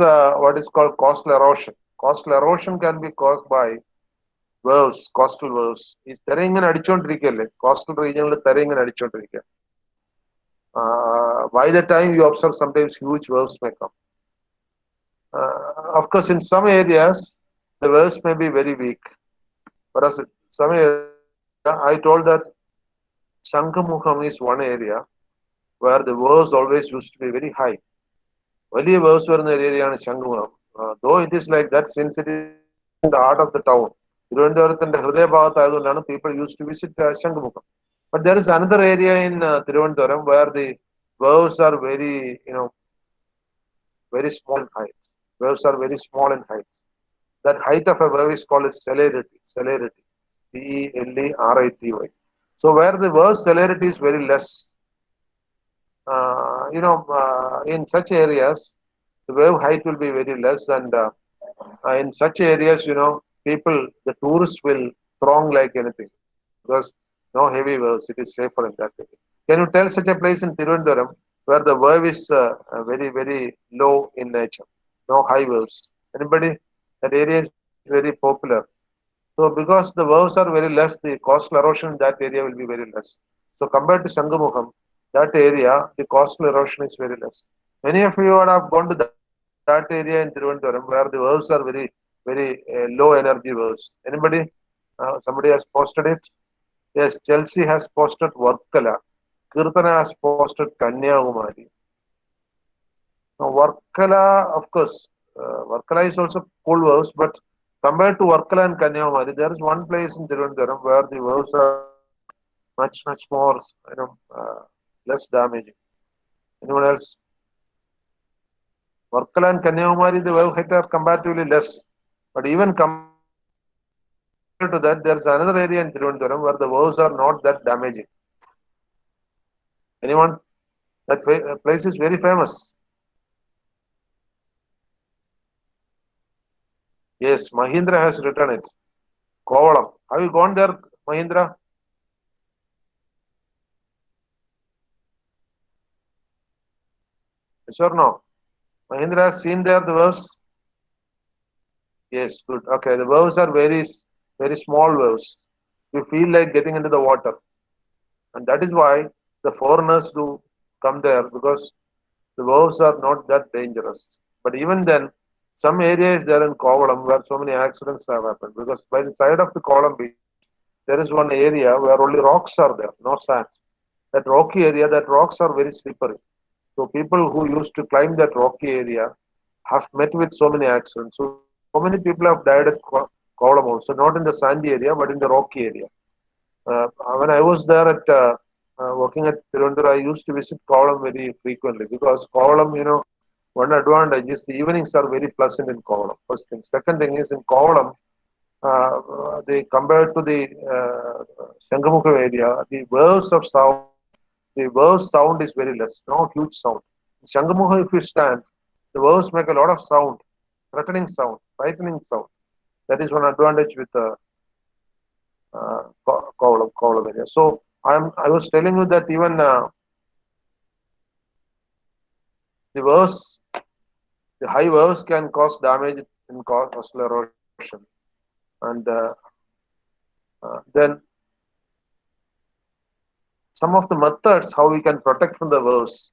Speaker 1: what is called coastal erosion. Coastal erosion can be caused by waves, coastal waves. ഈ തിര ഇങ്ങനെ അടിച്ചുകൊണ്ടിരിക്കുകയല്ലേ, coastal റീജിയനിൽ തിര ഇങ്ങനെ അടിച്ചുകൊണ്ടിരിക്കുക. By the time you observe, sometimes huge waves may come. Of course, in some areas, the waves may be very weak. Whereas some areas, I told that Shankamukham is one area where the waves always used to be very high. വലിയ waves വരുന്ന ഏരിയയാണ് Shankhumukham. Though it is like that, since it is in the heart of the town, തിരുവനന്തപുരത്തിന്റെ ഹൃദയഭാഗത്തായതുകൊണ്ടാണ് people used to visit Shankhumukham. But there is another area in Tiruvandhuram where the waves are very, very small in height. Waves are very small in height. That height of a wave is called its celerity. Celerity. Celerity. So where the wave celerity is very less, in such areas, the wave height will be very less, and in such areas, people, the tourists will throng like anything because no heavy waves. It is safer in that area. Can you tell such a place in Tiruvandhuram where the wave is very, very low in nature, no high waves? Anybody? That area is very popular. So because the waves are very less, the coastal erosion in that area will be very less. So compared to Shangamukham, that area, the coastal erosion is very less. Many of you would have gone to that area in Tiruvandhuram where the waves are very, very low energy waves. Anybody? Somebody has posted it? Yes, Chelsea has posted Varkala. Kirtana has posted Kanyakumari. Now, Varkala, of course, Varkala is also cool waves, but compared to Varkala and Kanyakumari, there is one place in Tiruvandhuram where the waves are much, much more, less damaging. Anyone else? Varkala and Kanyakumari, the wave height are comparatively less. But even compared to that, there is another area in Tiruvandhuram where the waves are not that damaging. Anyone? That place is very famous. Yes, Mahindra has written it. Kovalam. Have you gone there, Mahindra? Yes or no? Mahindra has seen there the waves? Yes, good. Okay, the waves are very, very small waves. You feel like getting into the water. And that is why the foreigners do come there because the waves are not that dangerous. But even then, some areas there in Kovalam where so many accidents have happened because by the side of the Kovalam beach, there is one area where only rocks are there, no sand. That rocky area, that rocks are very slippery. So people who used to climb that rocky area have met with so many accidents. So many people have died at Kovalam also, not in the sandy area, but in the rocky area. When I was there at working at Tiruvandhuram, I used to visit Kovalam very frequently because Kovalam, one advantage is the evenings are very pleasant in Kovalam. First thing. Second thing is in Kovalam, they compared to the Shangamukha area, the waves sound is very less, no huge sound. In Shangamukha, if you stand, the waves make a lot of sound, threatening sound, frightening sound. That is one advantage with the Kovalam area. So I was telling you that even the waves, the high waves can cause damage in coastal erosion, and then some of the methods how we can protect from the waves.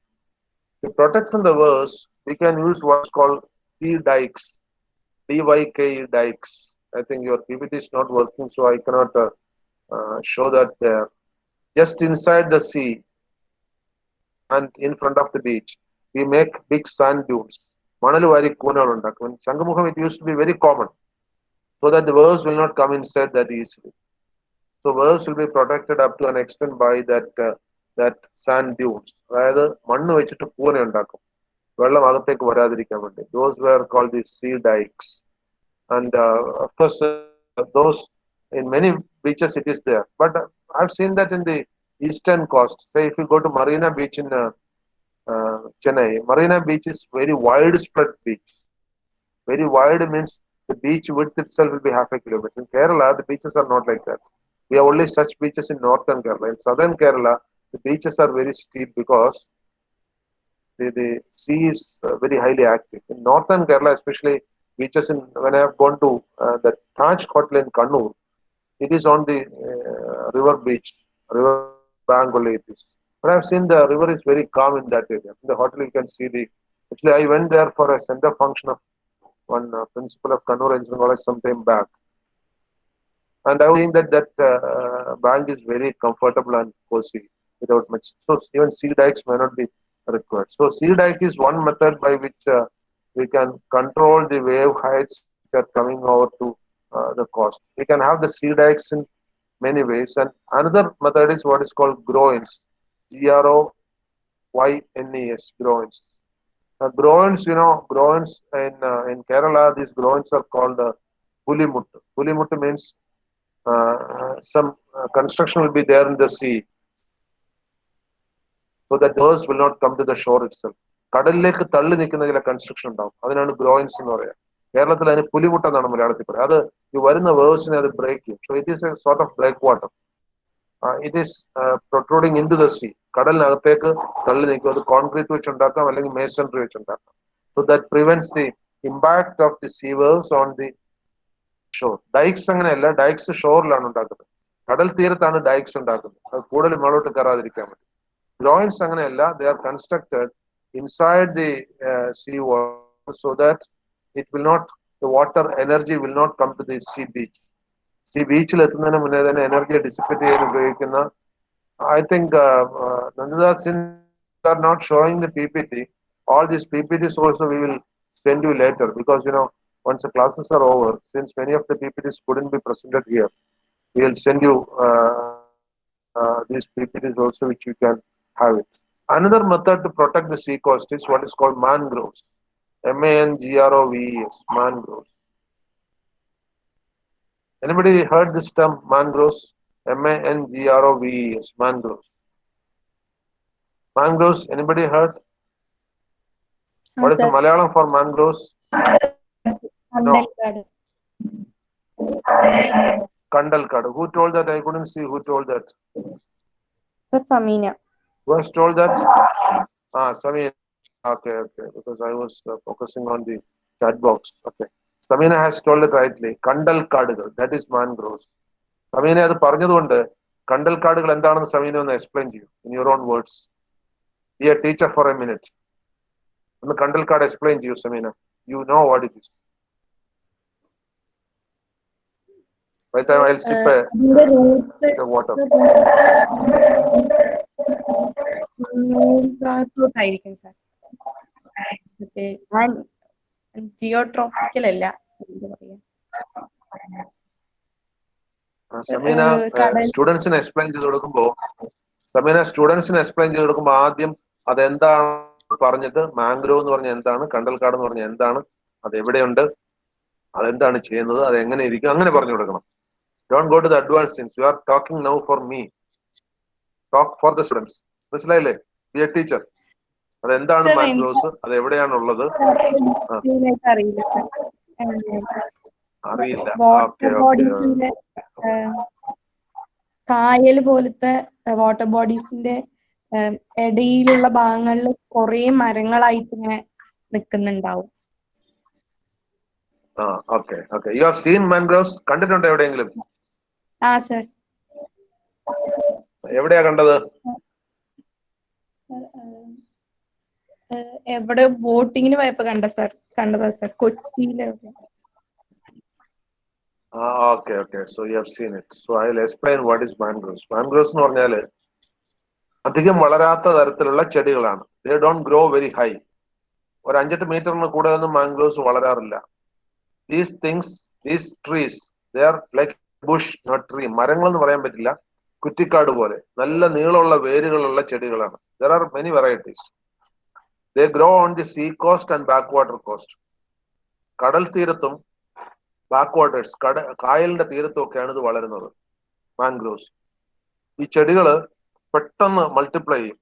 Speaker 1: To protect from the waves, we can use what's called sea dikes, DYK dikes. I think your PPT is not working, so I cannot show that there. Just inside the sea and in front of the beach, we make big sand dunes. Manalu vari Koonal undakum. In Shangamukham, it used to be very common, so that the waves will not come inside that easily. So waves will be protected up to an extent by that sand dunes. അതായത് മണ്ണ് വെച്ചിട്ട് കൂന ഉണ്ടാക്കും വെള്ളം അകത്തേക്ക് വരാതിരിക്കാൻ വേണ്ടി. Those were called the sea dikes. And of course, those in many beaches it is there. But I've seen that in the eastern coast. Say if you go to Marina Beach in Chennai, Marina Beach is very widespread beach. Very wide means the beach width itself will be half a kilometer. In Kerala, the beaches are not like that. We have only such beaches in northern Kerala. In southern Kerala, the beaches are very steep because the sea is very highly active. In northern Kerala, especially beaches in when I have gone to the Taj Hotel in Kannur, it is on the river beach, river bank only it is. But I have seen the river is very calm in that area. In the hotel, you can see the. Actually, I went there for a center function of one principal of Kannur Engineering College some time back. And I was saying that bank is very comfortable and cozy without much. So even sea dikes may not be required. So sea dike is one method by which we can control the wave heights which are coming over to the coast. We can have the sea dikes in many ways. And another method is what is called groins. Groynes, groins. Groins, groins in Kerala, these groins are called pulimut. Pulimut means some construction will be there in the sea, so that the earth will not come to the shore itself. കടലിലേക്ക് തള്ളി നിൽക്കുന്ന ചില construction ഉണ്ടാവും, അതിനാണ് groynes എന്ന് പറയുക. കേരളത്തിൽ അതിന് പുലിമുട്ട എന്നാണ് മലയാളത്തിൽ പറയുക. അത് ഈ വരുന്ന വേഴ്സിനെ അത് ബ്രേക്ക് ചെയ്യും. So it is a sort of breakwater. It is protruding into the sea. കടലിനകത്തേക്ക് തള്ളി നിൽക്കും. അത് കോൺക്രീറ്റ് വെച്ചുണ്ടാക്കാം, അല്ലെങ്കിൽ മേസൺറി വെച്ചുണ്ടാക്കാം. So that prevents the impact of the sea waves on the shore. Dykes അങ്ങനെയല്ല, dykes ഷോറിലാണ് ഉണ്ടാക്കുന്നത്. കടൽ തീരത്താണ് ഡൈക്സ് ഉണ്ടാക്കുന്നത്, അത് കൂടുതൽ മുകളോട്ട് കയറാതിരിക്കാൻ വേണ്ടി. Groins അങ്ങനെയല്ല, they are constructed inside the sea water so that it will not, the water energy will not come to the sea beach. Sea beach ൽ എത്തുന്നതിന് മുന്നേ തന്നെ എനർജി ഡിസിപ്പേറ്റ് ചെയ്യാൻ ഉപയോഗിക്കുന്ന, I think Nandita, since you are not showing the PPT, all these PPTs also we will send you later, because once the classes are over, since many of the PPTs couldn't be presented here, we will send you these PPTs also, which you can have it. Another method to protect the sea coast is what is called mangroves. mangroves. Mangroves. Anybody heard this term, mangroves? mangroves. Mangroves. Mangroves. Anybody heard? What is the Malayalam for mangroves? No. Kandalkad. Who told that? I couldn't see who told that.
Speaker 3: Sir, Samina.
Speaker 1: Who has told that? Samina. Okay. Because I was focusing on the chat box. Okay. Samina has told it rightly. Kandalkadugal. That is mangroves. Samina അത് പറഞ്ഞതുകൊണ്ട് കണ്ടൽക്കാടുകൾ എന്താണെന്ന് സമീന ഒന്ന് explain ചെയ്യൂ in your own words. Be a teacher for a minute. ഒന്ന് കണ്ടൽക്കാട് explain ചെയ്യൂ Sameena. You know what it is. By the time I'll sip the water.
Speaker 3: ായിരിക്കും sir. Geotropical അല്ല, എന്താ പറയാ.
Speaker 1: സമീന സ്റ്റുഡൻസിന് എക്സ്പ്ലെയിൻ ചെയ്ത് കൊടുക്കുമ്പോൾ ആദ്യം അതെന്താണ് പറഞ്ഞിട്ട്, മാംഗ്രോവ് എന്ന് പറഞ്ഞാൽ എന്താണ്, കണ്ടൽക്കാട് എന്ന് പറഞ്ഞാൽ എന്താണ്, അത് എവിടെയുണ്ട്, അതെന്താണ് ചെയ്യുന്നത്, അത് എങ്ങനെ ഇരിക്കും, അങ്ങനെ പറഞ്ഞു കൊടുക്കണം. Don't go to the advanced things. You are talking now for me. Talk for the students. മനസ്സിലായില്ലേ? Be a teacher. അതെന്താണ് മാംഗ്രോവ്സ്, അത് എവിടെയാണുള്ളത്? അറിയില്ല.
Speaker 3: കായൽ പോലത്തെ വാട്ടർ ബോഡീസിന്റെ ഇടയിലുള്ള ഭാഗങ്ങളിൽ കുറെ മരങ്ങളായിട്ട് ഇങ്ങനെ നിൽക്കുന്നുണ്ടാവും.
Speaker 1: Okay. You have seen mangroves? കണ്ടിട്ടുണ്ടോ എവിടെയെങ്കിലും?
Speaker 3: സർ.
Speaker 1: എവിടെയാ കണ്ടത്?
Speaker 3: എവിടെ ബോട്ടിങ്ങിന് പോയപ്പോ കണ്ടതാ സർ, കൊച്ചിയിലെ.
Speaker 1: Okay. So you have seen it. So I'll explain what is mangroves. Mangroves എന്ന് പറഞ്ഞാല് അധികം വളരാത്ത തരത്തിലുള്ള ചെടികളാണ്. They don't grow very high. ഒരു 5-8 മീറ്ററിന് കൂടുതലൊന്നും mangroves വളരാറില്ല. These trees, they are like bush, not tree. മരങ്ങൾ എന്ന് പറയാൻ പറ്റില്ല, കുറ്റിക്കാട് പോലെ നല്ല നീളമുള്ള വേരുകളുള്ള ചെടികളാണ്. There are many varieties. They grow on the sea coast and backwater coast. കടൽ തീരത്തും ബാക്ക്വാട്ടേഴ്സ്, കായലിന്റെ തീരത്തും ഒക്കെയാണ് ഇത് വളരുന്നത്, മാംഗ്രോവ്സ്. ഈ ചെടികള് പെട്ടെന്ന് മൾട്ടിപ്ലൈ ചെയ്യും,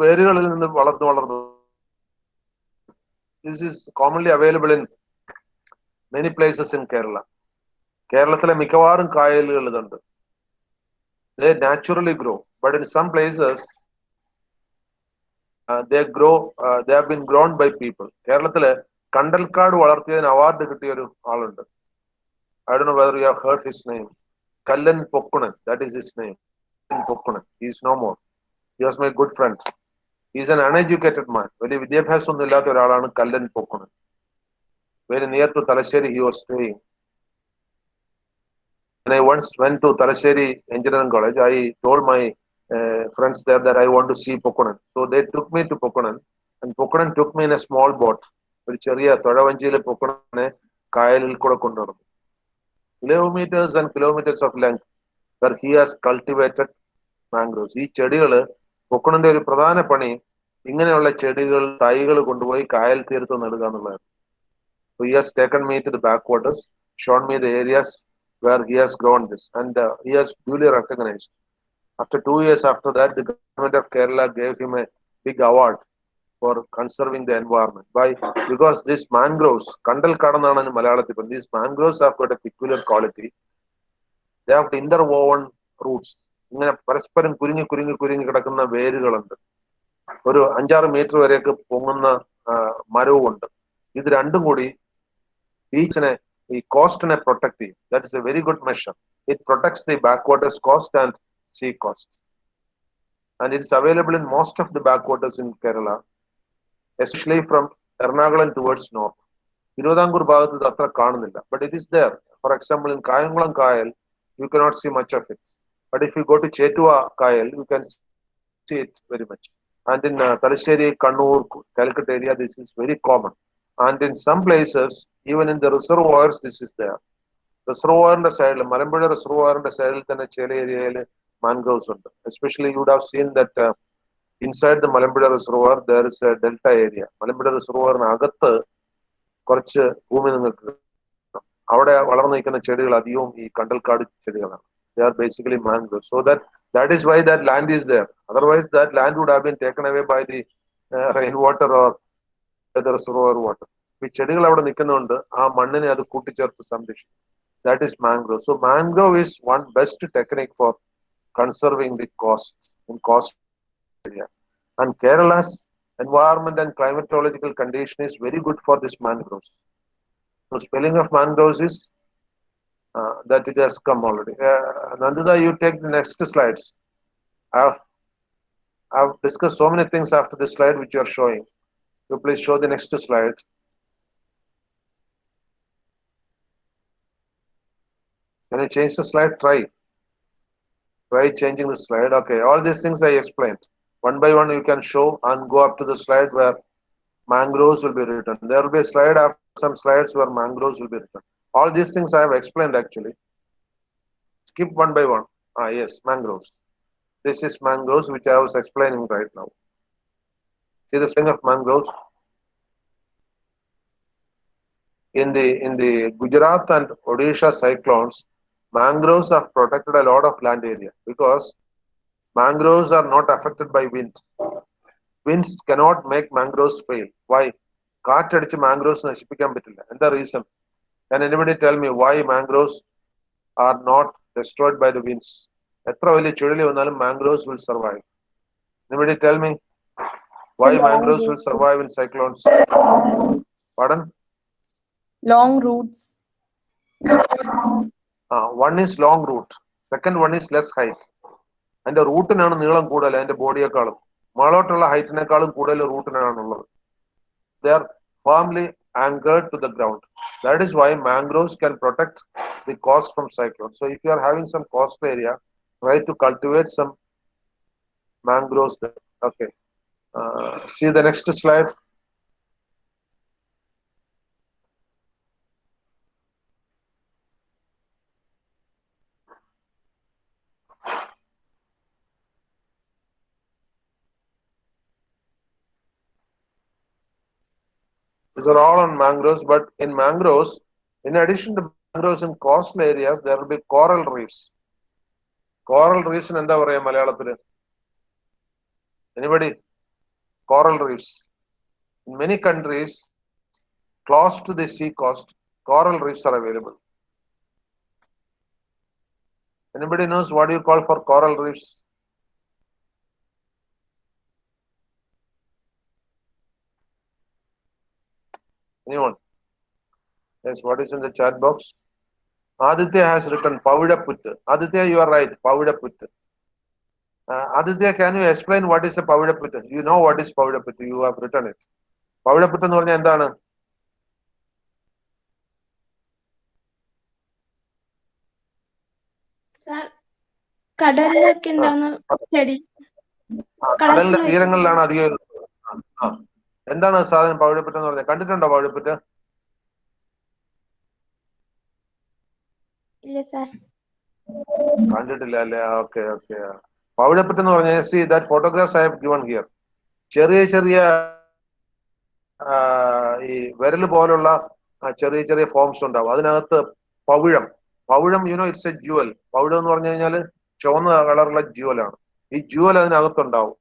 Speaker 1: വേരുകളിൽ നിന്ന് വളർന്നു. This is commonly available in many places in Kerala. കേരളത്തിലെ മിക്കവാറും കായലുകൾ ഇതുണ്ട്. They naturally grow, but in some places they have been grown by people. കേരളത്തില് കണ്ടൽക്കാട് വളർത്തിയതിന് അവാർഡ് കിട്ടിയ ഒരു ആളുണ്ട്. I don't know whether you have heard his name. Kallan Pokkunan, that is his name. Kallan Pokkunan. He is no more. He was my good friend. He is an uneducated man. വലിയ വിദ്യാഭ്യാസം ഒന്നും ഇല്ലാത്ത ഒരാളാണ് Kallen പൊക്കുണൻ. Very near to Talasheri he was staying. When I once went to Talasheri Engineering College, I told my friends there that I want to see Pokkunan. So they took me to Pokkunan, and Pokkunan took me in a small boat. ഒരു ചെറിയ തുഴവഞ്ചിയിലെ പൊക്കുണനെ കായലിൽ കൂടെ കൊണ്ടുവന്നു. Kilometers and kilometers of length. where he has cultivated mangroves. ഈ ചെടികള് പൊക്കണന്റെ ഒരു പ്രധാന പണി ഇങ്ങനെയുള്ള ചെടികൾ തൈകൾ കൊണ്ടുപോയി കായൽ തീരത്ത് നടുക എന്നുള്ളതാണ്. So he has taken me to the backwaters, shown me the areas where he has grown this, and he has duly recognized. After 2 years after that, the government of Kerala gave him a big award for conserving the environment. Why? Because these mangroves, Kandal Kadanana in Malayalam, these mangroves have got a peculiar quality. They have interwoven roots. ഇങ്ങനെ പരസ്പരം കുരുങ്ങി കുരുങ്ങി കുരുങ്ങി കിടക്കുന്ന വേരുകളുണ്ട്. ഒരു 5-6 metre വരെയൊക്കെ പൊങ്ങുന്ന മരവുമുണ്ട്. ഇത് രണ്ടും കൂടി ബീച്ചിനെ ഈ കോസ്റ്റിനെ പ്രൊട്ടക്ട് ചെയ്യും. That is A very good measure. It protects the backwaters coast and sea coast. And it is available in most of the backwaters in Kerala, especially from Ernakulam towards north. Thiruvidampur ഭാഗത്ത് ഇത് അത്ര കാണുന്നില്ല. But it is there. For example, in Kayangulam Kayal, you cannot see much of it. But if you go to Chetua Kayal, you can see it very much. And in Thalassery, Kannur, Calicut area, this is very common. And in some places, even in the reservoirs, this is there. Reservoirന്റെ സൈഡിൽ, മലമ്പുഴ reservoirന്റെ സൈഡിൽ തന്നെ ചില ഏരിയയിൽ mangroves ഉണ്ട്. Especially you would have seen that inside the Malambuzha reservoir, there is a delta area. Malambuzha reservoirനകത്ത് കുറച്ച് ഭൂമി നിങ്ങൾക്ക് അവിടെ വളർന്നു നിൽക്കുന്ന ചെടികൾ അധികവും ഈ കണ്ടൽക്കാട് ചെടികളാണ്. They are basically mangroves. So that is why that land is there. Otherwise, that land would have been taken away by the rainwater or the reservoir water. ഈ ചെടികൾ അവിടെ നിൽക്കുന്നുണ്ട്, ആ മണ്ണിനെ അത് കൂട്ടിച്ചേർത്ത് സംരക്ഷിക്കും. That is mangrove. So mangrove is one best technique for conserving the coast in coast area. And Kerala's environment and climatological condition is very good for this mangroves. So spelling of mangroves is that it has come already. Nandita, you take the next slides. I've discussed so many things after this slide which you are showing. So please show the next slide. Can you change the slide? Try changing the slide. Okay, all these things I explained. One by one you can show and go up to the slide where mangroves will be written. There will be a slide after some slides where mangroves will be written. All these things I have explained actually. Skip one by one. Yes, mangroves. This is mangroves which I was explaining right now. See the spelling of mangroves? In the Gujarat and Odisha cyclones, mangroves have protected a lot of land area because mangroves are not affected by winds. Winds cannot make mangroves fail. Why? കാറ്റടിച്ച് mangroves നശിപ്പിക്കാൻ പറ്റില്ല. എന്താ reason? Can anybody tell me why mangroves are not destroyed by the winds? എത്ര വലിയ ചുഴലി വന്നാലും mangroves will survive. Anybody tell me why mangroves will survive in cyclones? Pardon?
Speaker 3: Long roots.
Speaker 1: One is long root. Second one is less height. അതിന്റെ റൂട്ടിനാണ് നീളം കൂടുതൽ അതിന്റെ ബോഡിയേക്കാളും. മുകളോട്ടുള്ള ഹൈറ്റിനേക്കാളും കൂടുതൽ റൂട്ടിനാണുള്ളത്. They are firmly anchored to the ground. That is why mangroves can protect the coast from cyclones. So if you are having some coast area, try to cultivate some mangroves there. Okay. See the next slide. These are all on mangroves, but in mangroves, in addition to mangroves in coastal areas, there will be coral reefs. Coral reefs in എന്താ പറയാ മലയാളത്തില്? Anybody? Coral reefs. In many countries, close to the sea coast, coral reefs are available. Anybody knows what do you call for coral reefs? Anyone? Yes, what is in the chat box? Aditya has written Pavudaputtu. Aditya, you are right, Pavudaputtu. Aditya, can you explain what is a Pavudaputtu? You know what is Pavudaputtu, you have written it. Pavudaputtu എന്ന് പറഞ്ഞാൽ എന്താണ്?
Speaker 4: കടലിലൊക്കെ ഉണ്ടാകുന്ന ചെടി.
Speaker 1: കടലിന്റെ തീരങ്ങളിലാണ് അധികം. എന്താണ് സാധനം പവിഴപ്പുറ്റ് എന്ന് പറഞ്ഞത്? കണ്ടിട്ടുണ്ടോ പവിഴപ്പുറ്റ്?
Speaker 4: ഇല്ല സാർ.
Speaker 1: കണ്ടിട്ടില്ല അല്ലേ? Okay okay. പവിഴപ്പുറ്റ് എന്ന് പറഞ്ഞാൽ C that photographs I have given here. ചെറിയ ചെറിയ ഈ വിരൽ പോലുള്ള ചെറിയ ചെറിയ ഫോംസ് ഉണ്ടാവും. അതിനകത്ത് പവിഴം, പവിഴം യുനോ ഇറ്റ്സ് എ ജുവൽ. പവിഴം എന്ന് പറഞ്ഞു കഴിഞ്ഞാൽ ചുവന്ന കളറുള്ള ജുവലാണ്. ഈ ജുവൽ അതിനകത്തുണ്ടാവും.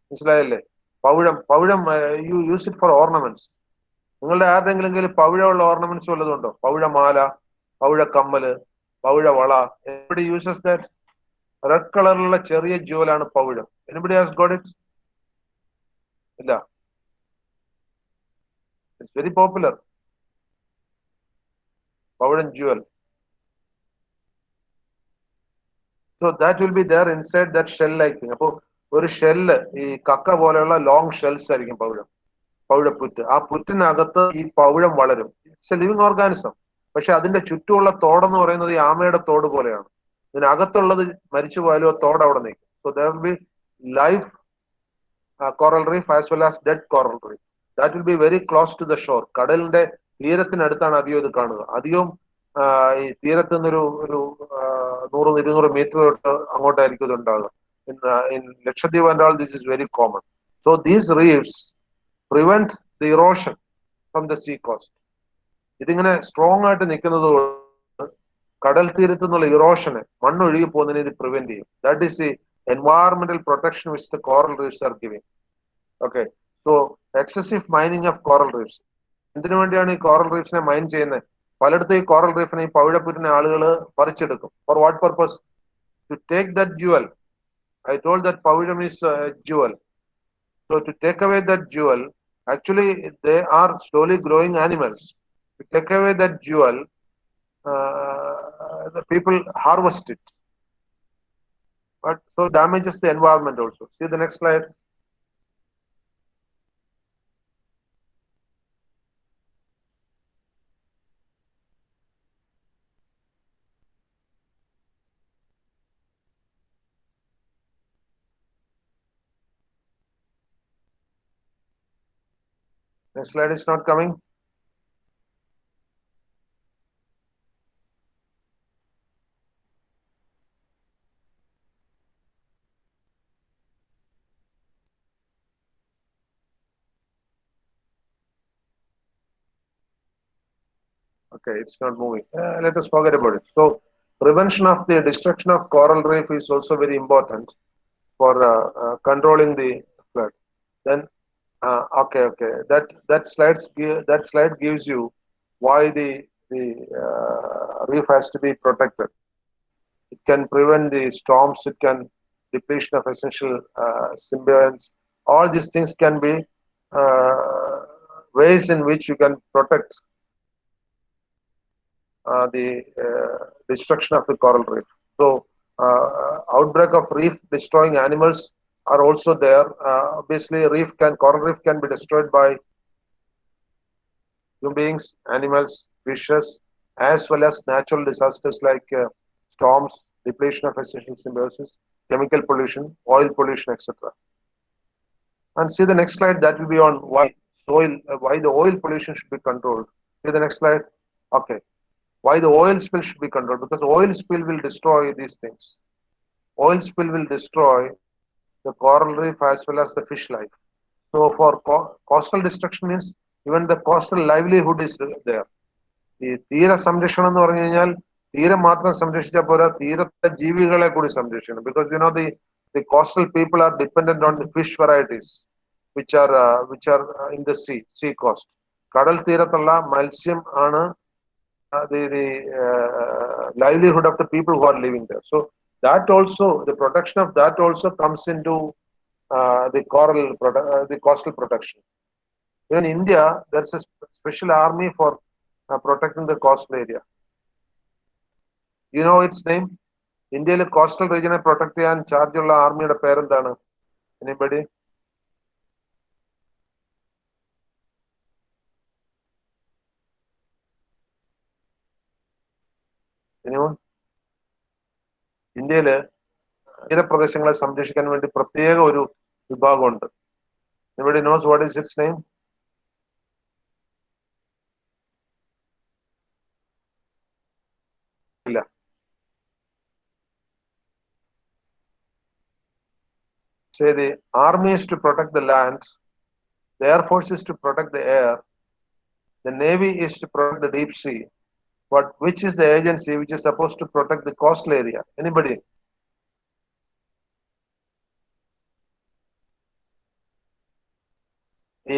Speaker 1: മനസ്സിലായല്ലേ? പവിഴം, പവിഴം you use it for ornaments. നിങ്ങളുടെ ആരുടെങ്കിലും കയ്യിൽ പവിഴമുള്ള ഓർണമെന്റ്സ് വല്ലതുണ്ടോ? പവിഴമാല, പവിഴ കമ്മല്, പവിഴ വള. എവിടെ യൂസസ് ദാറ്റ്? റെഡ് കളറിലുള്ള ചെറിയ ജുവലാണ് പവിഴം. Anybody has got it? ഇല്ല. It's very popular. പവിഴം jewel. So that will be there inside that shell like thing. അപ്പോൾ ഒരു ഷെല്ല്, ഈ കക്ക പോലെയുള്ള ലോങ് ഷെൽസ് ആയിരിക്കും പവിഴം, പവിഴപ്പുറ്റ്. ആ പുറ്റിനകത്ത് ഈ പവിഴം വളരും. It's A living organism. പക്ഷെ അതിന്റെ ചുറ്റുമുള്ള തോടെന്ന് പറയുന്നത് ഈ ആമയുടെ തോട് പോലെയാണ്. ഇതിനകത്തുള്ളത് മരിച്ചു പോയാലും ആ തോട് അവിടെ നിൽക്കും. So there will be life coral reef as well as dead coral reef. That will be very close to the shore. കടലിന്റെ തീരത്തിനടുത്താണ് അധികം ഇത് കാണുക. അധികം ഈ തീരത്ത് നിന്നൊരു ഒരു 100-200 മീറ്റർ തൊട്ട് അങ്ങോട്ടായിരിക്കും ഇത് ഉണ്ടാകുക. In Lakshadweep and all, this is very common. So these reefs prevent the erosion from the sea coast. ഇതിങ്ങനെ സ്ട്രോങ് ആയിട്ട് നിൽക്കുന്നത് കൊണ്ട് കടൽ തീരത്ത് നിന്നുള്ള ഇറോഷനെ, മണ്ണൊഴുകി പോകുന്നതിനെ ഇത് പ്രിവെന്റ് ചെയ്യും. That is the environmental protection which the coral reefs are giving. Okay, so excessive mining of coral reefs. എന്തിനു വേണ്ടിയാണ് ഈ കോറൽ റീഫ്സിനെ മൈൻ ചെയ്യുന്നത്? പലയിടത്തും ഈ കോറൽ റീഫിനെ, ഈ പവിഴപ്പുറ്റിനെ ആളുകൾ പറിച്ചെടുക്കും. For what purpose? To take that jewel. I told that പവിഴം is jewel. So to take away that jewel, actually they are slowly growing animals. To take away that jewel, the people harvest it. But so damages the environment also. See the next slide. Next slide is not coming. Okay, it's not moving. Let us forget about it. So prevention of the destruction of coral reef is also very important for controlling the flood. Then okay. That slide gives you why the reef has to be protected. It can prevent the storms. It can depletion of essential symbionts. All these things can be ways in which you can protect the destruction of the coral reef. So outbreak of reef destroying animals are also there. Obviously, coral reef can be destroyed by human beings, animals, fishes, as well as natural disasters like storms, depletion of essential symbiosis, chemical pollution, oil pollution, etc. And see the next slide. That will be on why the oil pollution should be controlled. See the next slide. Okay. Why the oil spill should be controlled? Because oil spill will destroy these things. Oil spill will destroy the coral reef as well as the fish life. So for coastal destruction means even the coastal livelihood is there. ഈ തീര സംരക്ഷണം എന്ന് പറഞ്ഞു കഴിഞ്ഞാൽ തീരം മാത്രം സംരക്ഷിച്ചാൽ പോരാ, തീരത്തെ ജീവികളെ കൂടി സംരക്ഷിക്കണം. Because you know the coastal people are dependent on the fish varieties which are in the sea coast. കടൽ തീരത്തുള്ള മത്സ്യം ആണ് the livelihood of the people who are living there. So that also, the protection of that also comes into the coastal protection. In India, there's a special army for protecting the coastal area. You know its name? ഇന്ത്യയിൽ coastal റീജിയനെ protect ചെയ്യാൻ ചാർജുള്ള ആർമിയുടെ പേരെന്താണ്? Anybody? ഇന്ത്യയില് തീരപ്രദേശങ്ങളെ സംരക്ഷിക്കാൻ വേണ്ടി പ്രത്യേക ഒരു വിഭാഗമുണ്ട്. Anybody knows what is its name? ഇല്ല. say the army is to protect the land, the air force is to protect the air, the navy is to protect the deep sea. But which is the agency which is supposed to protect the coastal area? Anybody?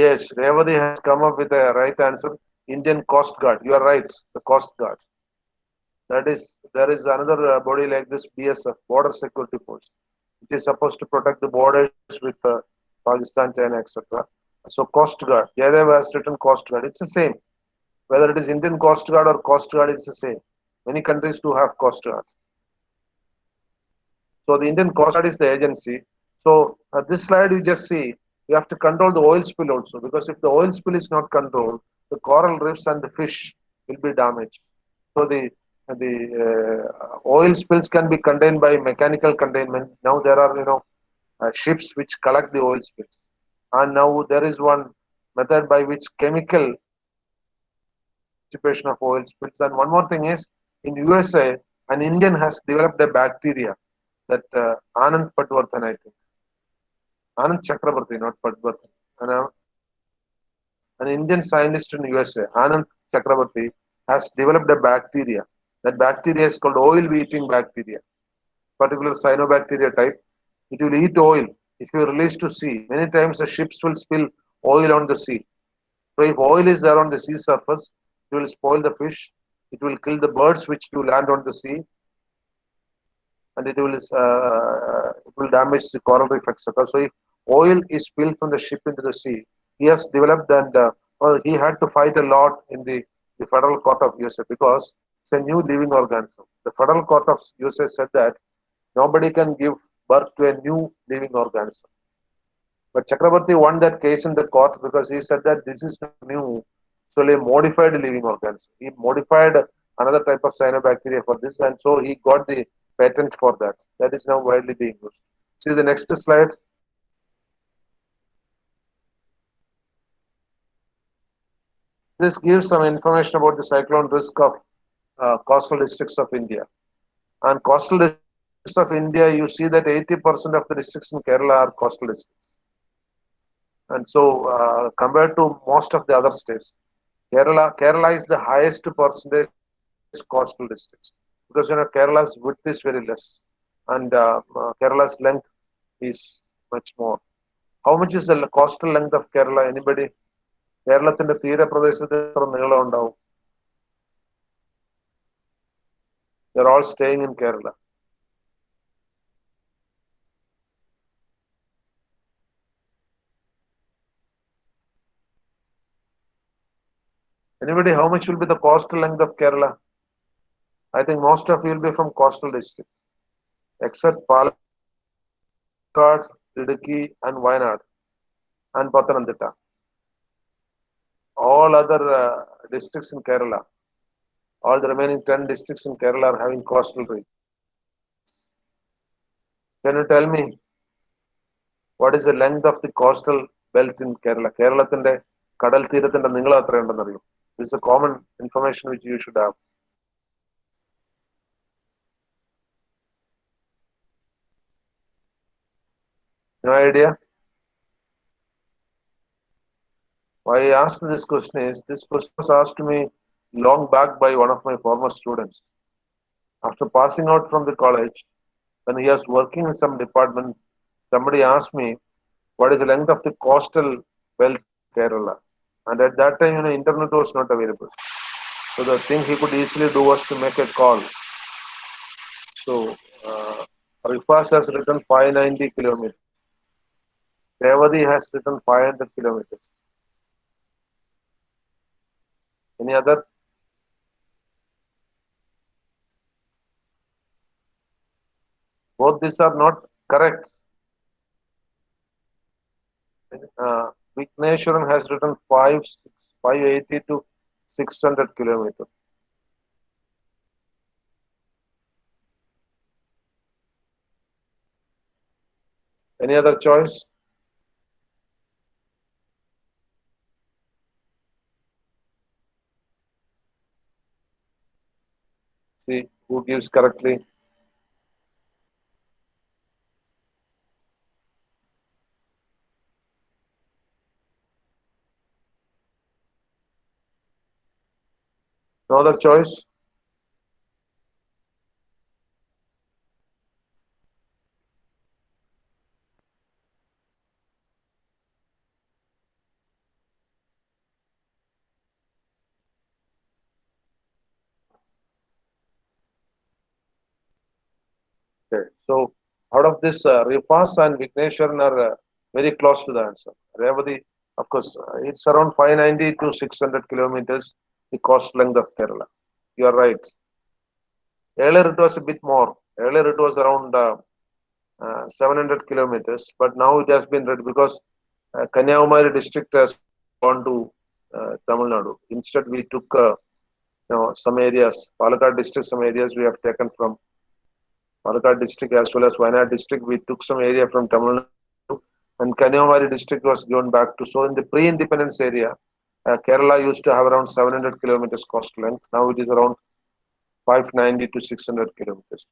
Speaker 1: Yes, Revati has come up with a right answer. Indian Coast Guard. You are right. The Coast Guard. That is, there is another body like this, BSF, Border Security Force, which is supposed to protect the borders with Pakistan, China, etc. So Coast Guard. Jaydev has written Coast Guard. It's the same. Whether it is Indian Coast Guard or Coast Guard, it's the same. Many countries do have Coast Guard. So the Indian Coast Guard is the agency. So this slide you just see, you have to control the oil spill also, because if the oil spill is not controlled, the coral reefs and the fish will be damaged. So the oil spills can be contained by mechanical containment. Now there are ships which collect the oil spills, and now there is one method by which chemical dissipation of oil spills. And one more thing is, in USA, an Indian has developed a bacteria that Anand Patwardhan, I think. Anand Chakrabarti, not Patwardhan. An Indian scientist in USA, Anand Chakrabarti, has developed a bacteria. That bacteria is called oil-eating bacteria, particular cyanobacteria type. It will eat oil if you release to sea. Many times the ships will spill oil on the sea. So if oil is there on the sea surface, it will spoil the fish. It will kill the birds which do land on the sea, and it will damage the coral reef, etc. So if oil is spilled from the ship into the sea, he has developed, and he had to fight a lot in the federal court of USA, because it's a new living organism. The federal court of USA said that nobody can give birth to a new living organism. But Chakrabarti won that case in the court because he said that this is not new, it's only a modified living organism. He modified another type of cyanobacteria for this, and so he got the patent for that. That is now widely being used. See the next slide. This gives some information about the cyclone risk of coastal districts of India. And coastal districts of India, you see that 80% of the districts in Kerala are coastal districts. And so, compared to most of the other states, Kerala is the highest percentage coastal districts, because Kerala's width is very less, and Kerala's length is much more. How much is the coastal length of Kerala? Anybody? കേരളത്തിന്റെ തീരപ്രദേശത്ത് എത്ര നീളം ഉണ്ടാവും? They're all staying in Kerala. Anybody, how much will be the coastal length of Kerala? I think most of you will be from coastal districts, except Palakkad, Idukki, and Wayanad, and Pathanamthitta. All other districts in Kerala, all the remaining 10 districts in Kerala are having coastal regions. Can you tell me what is the length of the coastal belt in Kerala? കേരളത്തിന്റെ കടൽ തീരത്തിന്റെ നീളം എത്രയുണ്ടെന്ന് അറിയും? This is a common information which you should have. No idea? Why I asked this question is, this question was asked to me long back by one of my former students. After passing out from the college, when he was working in some department, somebody asked me, what is the length of the coastal belt Kerala? And at that time, internet was not available. So the thing he could easily do was to make a call. So Rifas has written 590 kilometers. Revati has written 500 kilometers. Any other? Both these are not correct. Vigneshwaran has written 580 to 600 kilometers. Any other choice? See who gives correctly. No other choice? Okay. So out of this, Rifas and Vigneshwaran are very close to the answer. Revati, of course, it's around 590 to 600 kilometers, the coast length of Kerala. You are right. Earlier it was a bit more. Earlier it was around 700 kilometers, but now it has been read because Kanyakumari district has gone to Tamil Nadu. Instead, we took some areas, Palakkad district, some areas we have taken from Palakkad district as well as Wayanad district. We took some area from Tamil Nadu, and Kanyakumari district was given back to. So in the pre-independence area, Kerala used to have around 700 kilometers coast length. Now it is around 590 to 600 kilometers.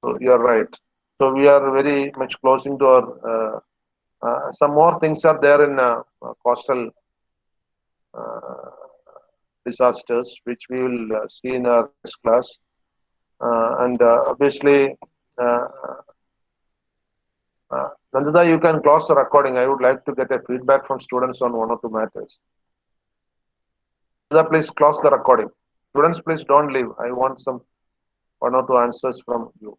Speaker 1: So you are right. So we are very much closing to our. Some more things are there in coastal uh, disasters, which we will see in our next class. And obviously, uh, Nandita, you can close the recording. I would like to get a feedback from students on one or two matters. Nandita, please close the recording. Students, please don't leave. I want some one or two answers from you.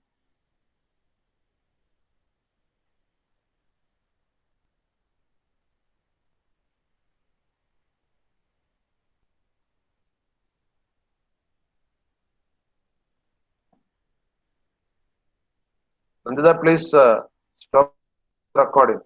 Speaker 1: Nandita, please stop recording.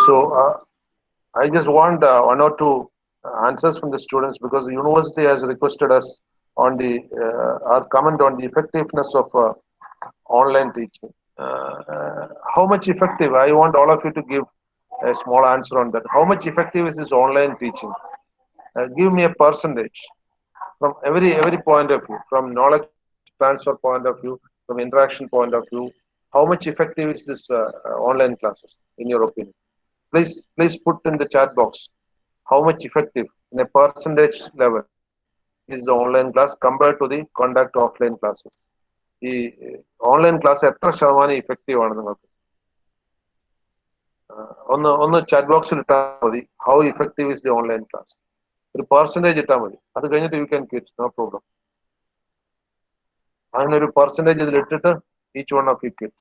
Speaker 1: So I just want one or two answers from the students because the university has requested us on the our comment on the effectiveness of online teaching. How much effective? I want all of you to give a small answer on that. How much effective is this online teaching? Give me a percentage from every point of view, from knowledge transfer point of view, from interaction point of view. How much effective is this online classes in your opinion? Please put in the chat box how much effective in a percentage level is the online class compared to the conduct offline classes. ഈ online class എത്ര ശതമാനം effective ആണ് നിങ്ങൾക്ക് ഒന്ന് chat ബോക്സിൽ ഇട്ടാൽ മതി how effective is the online class ഒരു പെർസെൻറ്റേജ് ഇട്ടാൽ മതി അത് കഴിഞ്ഞിട്ട് you can quit no problem അങ്ങനെ ഒരു പെർസെൻറ്റേജ് ഇതിൽ ഇട്ടിട്ട് each one of you quit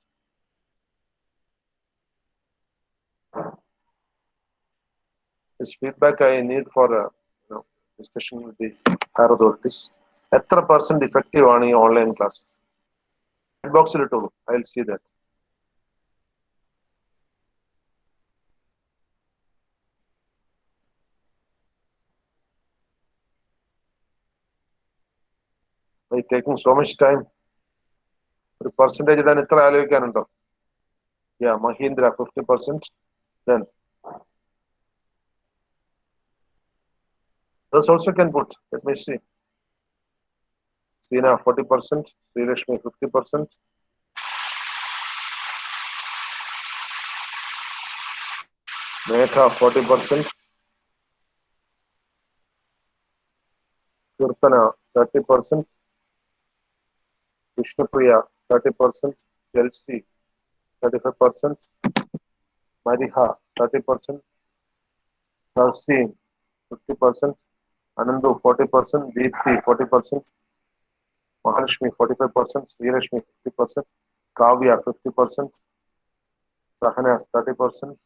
Speaker 1: this feedback I need for discussion with the higher authorities എത്ര പെർസെന്റ് ഇഫക്റ്റീവ് ആണ് ഈ ഓൺലൈൻ ക്ലാസ് ചാറ്റ് ബോക്സിൽ ഇട്ടോളൂ I will see that by taking so much time ഒരു പെർസെൻറ്റേജ് ഇടാൻ ഇത്ര ആലോചിക്കാനുണ്ടോ യാ Mahindra 50%. Then others also can put. Let me see. Seena 40%, Sri Lakshmi 50%. Megha 40%. Kirtana 30%, Vishnupriya 30%, Chelsea 35%, Mariha 30%, Tarsin 50%, Anandu 40%, Deepthi 40%, Mahalakshmi 45%, Srirashmi 50%, Kavya 50%, Sahanas 30%,